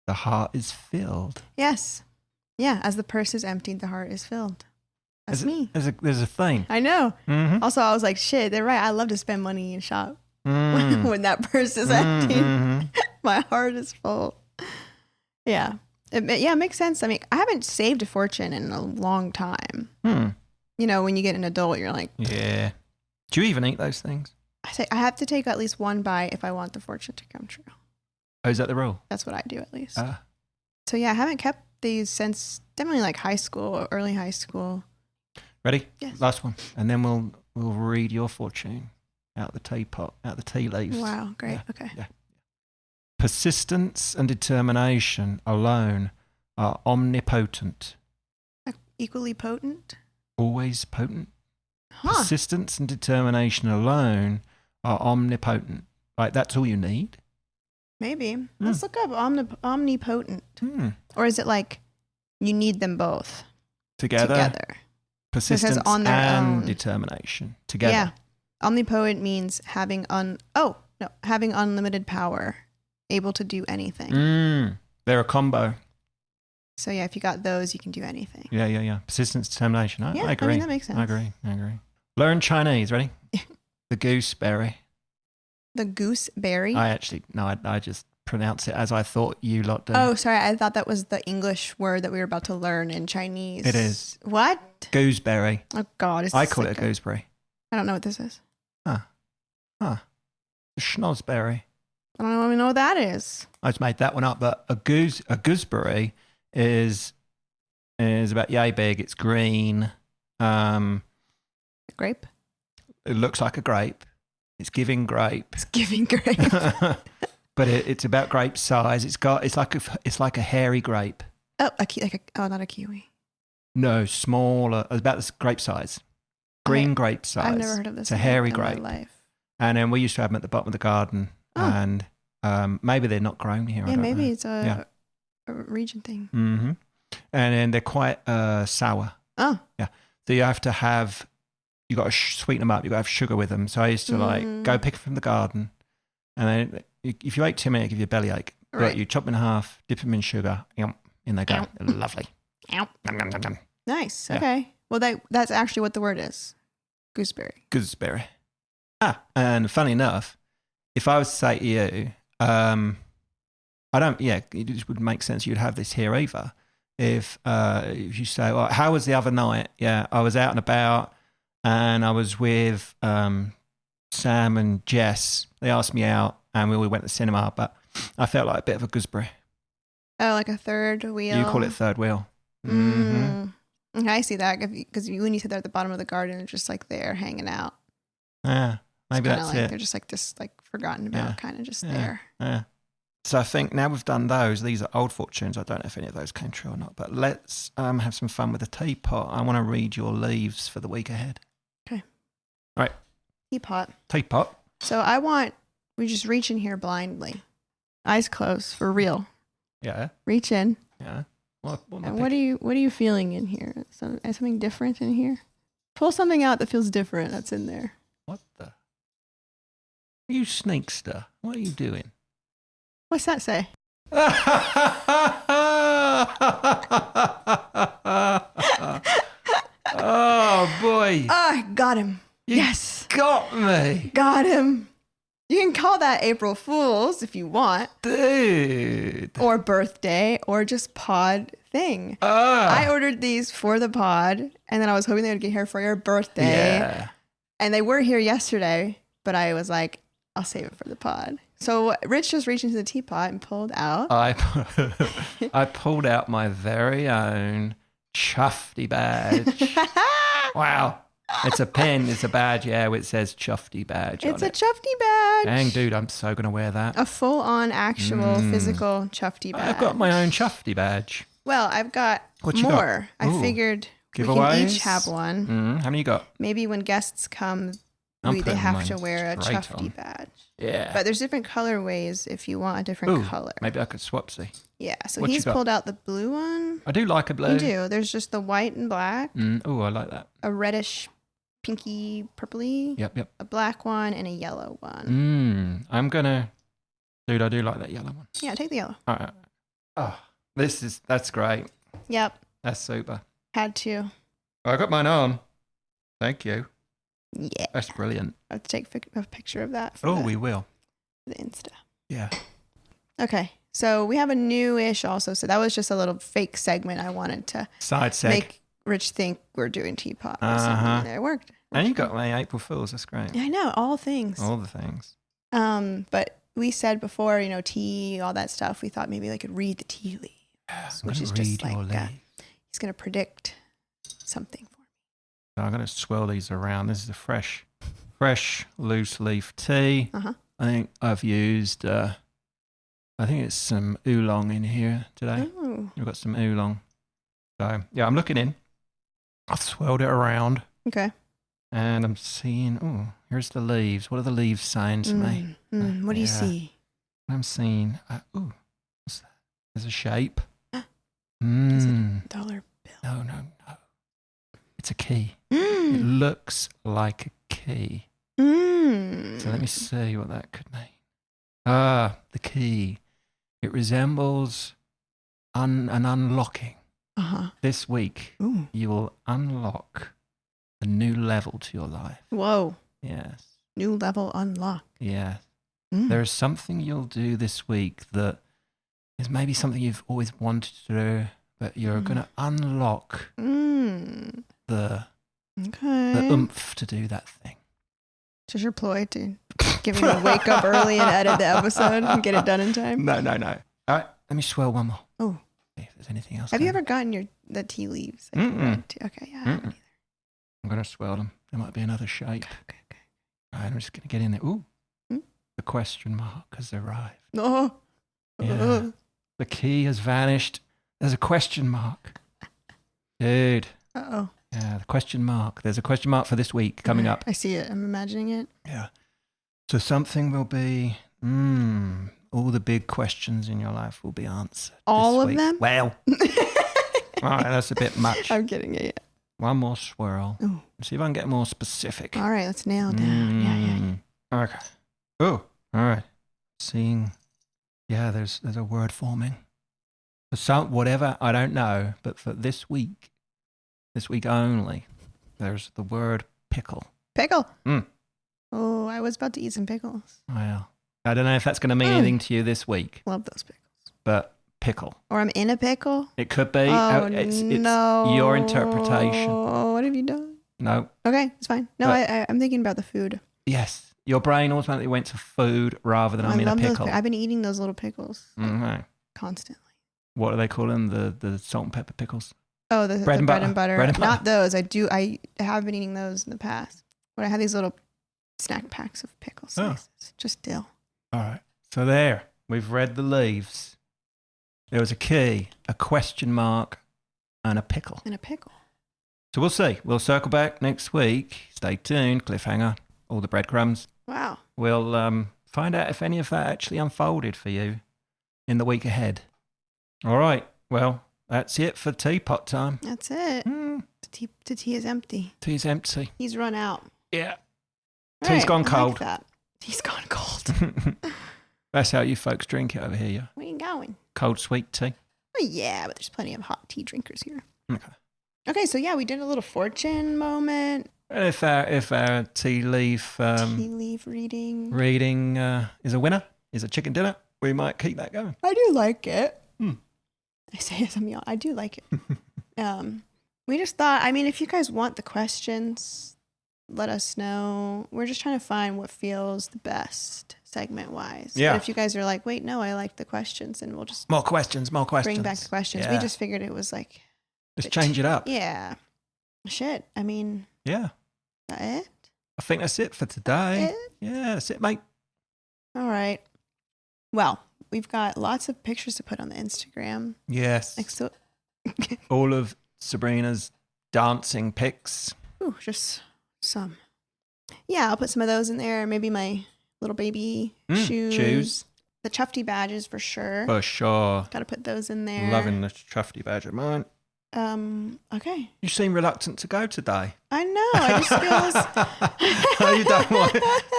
the heart is filled. Yes. Yeah, as the purse is emptied, the heart is filled. That's me. There's a thing. I know. Mm-hmm. Also, I was like, shit, they're right. I love to spend money and shop. When that purse is empty, my heart is full. Yeah. It makes sense. I mean, I haven't saved a fortune in a long time. You know, when you get an adult, you're like... Yeah. Do you even eat those things? I have to take at least one bite if I want the fortune to come true. Oh, is that the rule? That's what I do at least. So yeah, I haven't kept these since definitely like high school or early high school. Ready? Yes. Last one. And then we'll read your fortune out the teapot, out the tea leaves. Wow, great. Yeah. Okay. Yeah. Persistence and determination alone are omnipotent. Like equally potent? Always potent. Huh. Persistence and determination alone are omnipotent. Like, that's all you need? Maybe. Let's look up omnipotent. Or is it like you need them both? Together. Persistence and determination. Together. Yeah. Omnipotent means having unlimited power. Able to do anything. They're a combo. So yeah, if you got those, you can do anything. Yeah. Persistence, determination. I agree. I mean, that makes sense. I agree. Learn Chinese. Ready? The gooseberry. The gooseberry? I just pronounce it as I thought you lot did. Oh, sorry. I thought that was the English word that we were about to learn in Chinese. It is. What? Gooseberry. Oh, God. I call it a gooseberry. I don't know what this is. The schnozberry. I don't even know what that is. I just made that one up, but a gooseberry is about yay big. It's green. Grape? It looks like a grape. It's giving grape. But it's about grape size. It's like a hairy grape. Oh, not a kiwi. No, smaller. About this grape size. Green grape size. I've never heard of this. It's a hairy in grape. My life. And then we used to have them at the bottom of the garden. And maybe they're not grown here. Yeah, maybe it's a region thing. Mm-hmm. And then they're quite sour. Oh. Yeah. So you got to sweeten them up. You got to have sugar with them. So I used to go pick them from the garden. And then if you ate too many, it give you a bellyache. Right. But you chop them in half, dip them in sugar, in they go. Lovely. Nom, nom, nom. Nice. Yeah. Okay. Well, that's actually what the word is. Gooseberry. Gooseberry. And funny enough, if I was to say to you, it just would make sense you'd have this here either. if you say, well, how was the other night? Yeah, I was out and about and I was with Sam and Jess. They asked me out and we went to the cinema, but I felt like a bit of a gooseberry. Oh, like a third wheel. You call it third wheel. Mm-hmm. Okay, I see that because when you said they're at the bottom of the garden, it's just like they're hanging out. Yeah, maybe that's like, it. They're just like this, like forgotten about, kind of just there. Yeah. So I think now we've done those. These are old fortunes. I don't know if any of those came true or not, but let's have some fun with the teapot. I want to read your leaves for the week ahead. Okay. All right. Teapot. So we just reach in here blindly. Eyes closed, for real. Yeah. Reach in. Yeah. What are you feeling in here? Something different in here? Pull something out that feels different that's in there. What the? You sneakster. What are you doing? What's that say? Oh, boy. I got him. Yes. Got me. Got him. You can call that April Fool's if you want. Dude. Or birthday or just pod thing. I ordered these for the pod and then I was hoping they would get here for your birthday. Yeah. And they were here yesterday, but I was like, I'll save it for the pod. So Rich just reached into the teapot and pulled out. I pulled out my very own Chuffy badge. Wow. It's a pen. It's a badge, yeah, it says Chuffy badge. It's a Chuffy badge. Dang, dude, I'm so going to wear that. A full-on, actual, physical Chuffy badge. I've got my own Chuffy badge. Well, I've got more. I figured we can each have one. How many you got? Maybe when guests come, they have to wear a Chuffy badge. Yeah. But there's different colorways if you want a different color. Maybe I could swapsy. Yeah, so he's pulled out the blue one. I do like a blue. You do. There's just the white and black. Oh, I like that. A reddish, pinky, purpley. Yep. A black one and a yellow one. Dude, I do like that yellow one. Yeah, take the yellow. All right. Oh, that's great. Yep. That's super. Had to. I got mine on. Thank you. Yeah. That's brilliant. I'll take a picture of that. We will. The Insta. Yeah. Okay. So we have a new-ish also. So that was just a little fake segment I wanted to make Rich think we're doing teapot or something. And it worked. And you got my April Fools. That's great. Yeah, I know. All things. All the things. But we said before, tea, all that stuff. We thought maybe I could read the tea leaves, which is just like he's going to predict something for me. So I'm going to swirl these around. This is a fresh loose leaf tea. I think I've used, I think it's some oolong in here today. Ooh. We've got some oolong. So, yeah, I'm looking in. I've swirled it around. Okay. And I'm seeing, here's the leaves. What are the leaves saying to me? What do you see? I'm seeing, what's that? There's a shape. Is it a dollar bill? No. It's a key. It looks like a key. So let me see what that could mean. The key. It resembles an unlocking. This week, you will unlock a new level to your life. Whoa. Yes. New level unlock. Yes. There is something you'll do this week that is maybe something you've always wanted to do, but you're going to unlock the oomph to do that thing. Just your ploy to get me to wake up early and edit the episode and get it done in time? No. All right, let me swirl one more. Oh. See if there's anything else. Have you ever gotten the tea leaves? Okay, yeah, I haven't either. I'm going to swirl them. There might be another shape. Okay. All right, I'm just going to get in there. Ooh. The question mark has arrived. Oh. Yeah. The key has vanished. There's a question mark. Dude. Uh-oh. Yeah, the question mark. There's a question mark for this week coming up. I see it. I'm imagining it. Yeah. So something will be, all the big questions in your life will be answered. All of week. them? Well. All right, that's a bit much. I'm getting it. One more swirl. Ooh. See if I can get more specific. All right, let's nail down. Yeah. Okay. Oh, all right. Seeing, there's a word forming. For some, whatever, I don't know, but for this week only, there's the word pickle. Pickle? Oh, I was about to eat some pickles. Well, I don't know if that's going to mean anything to you this week. Love those pickles. But pickle. Or I'm in a pickle? It could be. Oh, It's no. your interpretation. What have you done? No. Okay, it's fine. No, I'm thinking about the food. Yes. Your brain automatically went to food rather than I'm in a pickle. I've been eating those little pickles constantly. What do they call them? The salt and pepper pickles? Oh, the bread and butter. Bread and butter. Not those. I have been eating those in the past. But I have these little snack packs of pickle slices. Just dill. All right. So there. We've read the leaves. There was a key, a question mark, and a pickle. So we'll see. We'll circle back next week. Stay tuned. Cliffhanger. All the breadcrumbs. Wow. We'll find out if any of that actually unfolded for you in the week ahead. All right. Well, that's it for teapot time. That's it. The tea is empty. Tea's empty. He's run out. Yeah. Tea's gone cold. Like that. Tea's gone cold. That's how you folks drink it over here, yeah? Where are you going? Cold sweet tea. Oh, yeah, but there's plenty of hot tea drinkers here. Okay, so yeah, we did a little fortune moment. And if our tea leaf reading is a winner, is a chicken dinner, we might keep that going. I do like it. I say something else. I do like it. We just thought, if you guys want the questions, let us know. We're just trying to find what feels the best segment-wise. Yeah. But if you guys are like, wait, no, I like the questions, and we'll just... More questions. Bring back the questions. Yeah. We just figured it was like... Just change it up. Yeah. Shit. Yeah. That it? I think that's it for today. Yeah, that's it, mate. All right. Well, we've got lots of pictures to put on the Instagram. Yes. All of Sabrina's dancing pics. Ooh, just some. Yeah, I'll put some of those in there. Maybe my little baby shoes. The Chufty badges for sure. For sure. Got to put those in there. Loving the Chufty badge of mine. Okay. You seem reluctant to go today. I know. I just feels.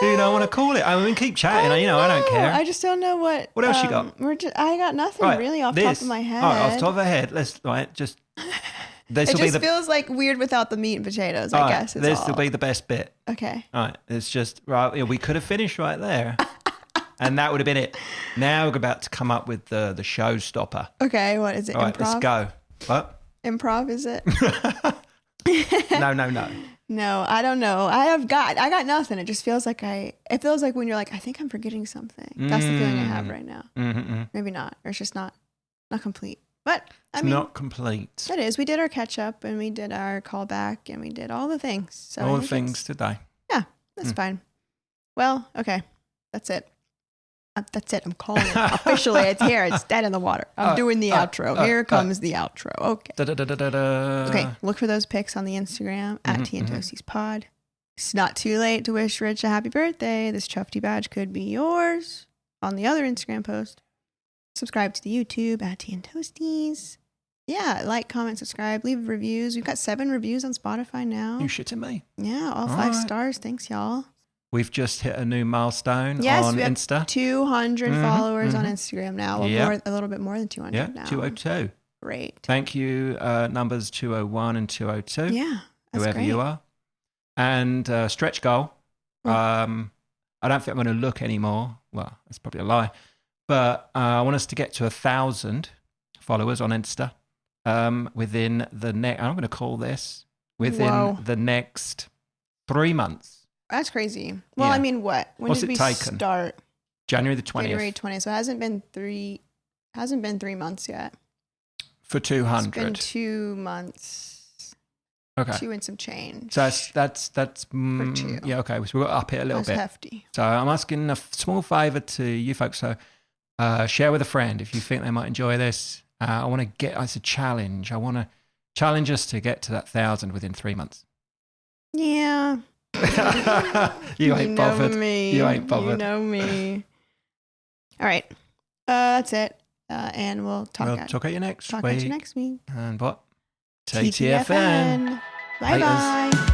You don't want to call it. Keep chatting. I don't care. I just don't know what. What else you got? I got nothing really off the top of my head. All right, off the top of my head. Let's just. It just feels like weird without the meat and potatoes. I guess. This will be the best bit. Okay. All right. It's just right. We could have finished right there. And that would have been it. Now we're about to come up with the showstopper. Okay, what is it? All right, let's go. What? Improv, is it? No. No, I don't know. I got nothing. It just feels like it feels like when you're like, I think I'm forgetting something. That's the feeling I have right now. Maybe not. Or it's just not complete. But it's not complete. It is. We did our catch up and we did our callback and we did all the things. So all the things today. Yeah, that's fine. Well, okay. That's it. That's it. I'm calling it. Officially, it's here. It's dead in the water. I'm doing the outro. Here comes the outro. Okay. Okay. Look for those pics on the Instagram at Tea and Toasties Pod. It's not too late to wish Rich a happy birthday. This Chufty badge could be yours on the other Instagram post. Subscribe to the YouTube at Tea and Toasties. Yeah. Like, comment, subscribe, leave reviews. We've got 7 reviews on Spotify now. You shitting me? Yeah. All 5 stars. Thanks, y'all. We've just hit a new milestone on we have Insta. 200 followers on Instagram now. Well, a little bit more than 200 now. 202. Great. Thank you, numbers 201 and 202. Yeah, that's whoever great. you are. And stretch goal. I don't think I'm going to look anymore. Well, that's probably a lie. But I want us to get to 1,000 followers on Insta within the next, I'm going to call this, within the next 3 months. That's crazy. Well, what? When What's did we start? January the 20th. January 20th. So it hasn't been 3 months yet. For 200. It's been 2 months. Okay. 2 and some change. So that's for 2. Yeah, okay. So we'll up it a little bit. Hefty. So I'm asking a small favor to you folks. So share with a friend if you think they might enjoy this. I want to it's a challenge. I want to challenge us to get to that 1,000 within 3 months. Yeah. You ain't bothered. You ain't bothered. You know me. All right. That's it. And we'll talk at you next week. Talk at you next week. And what? TTFN. Bye-bye.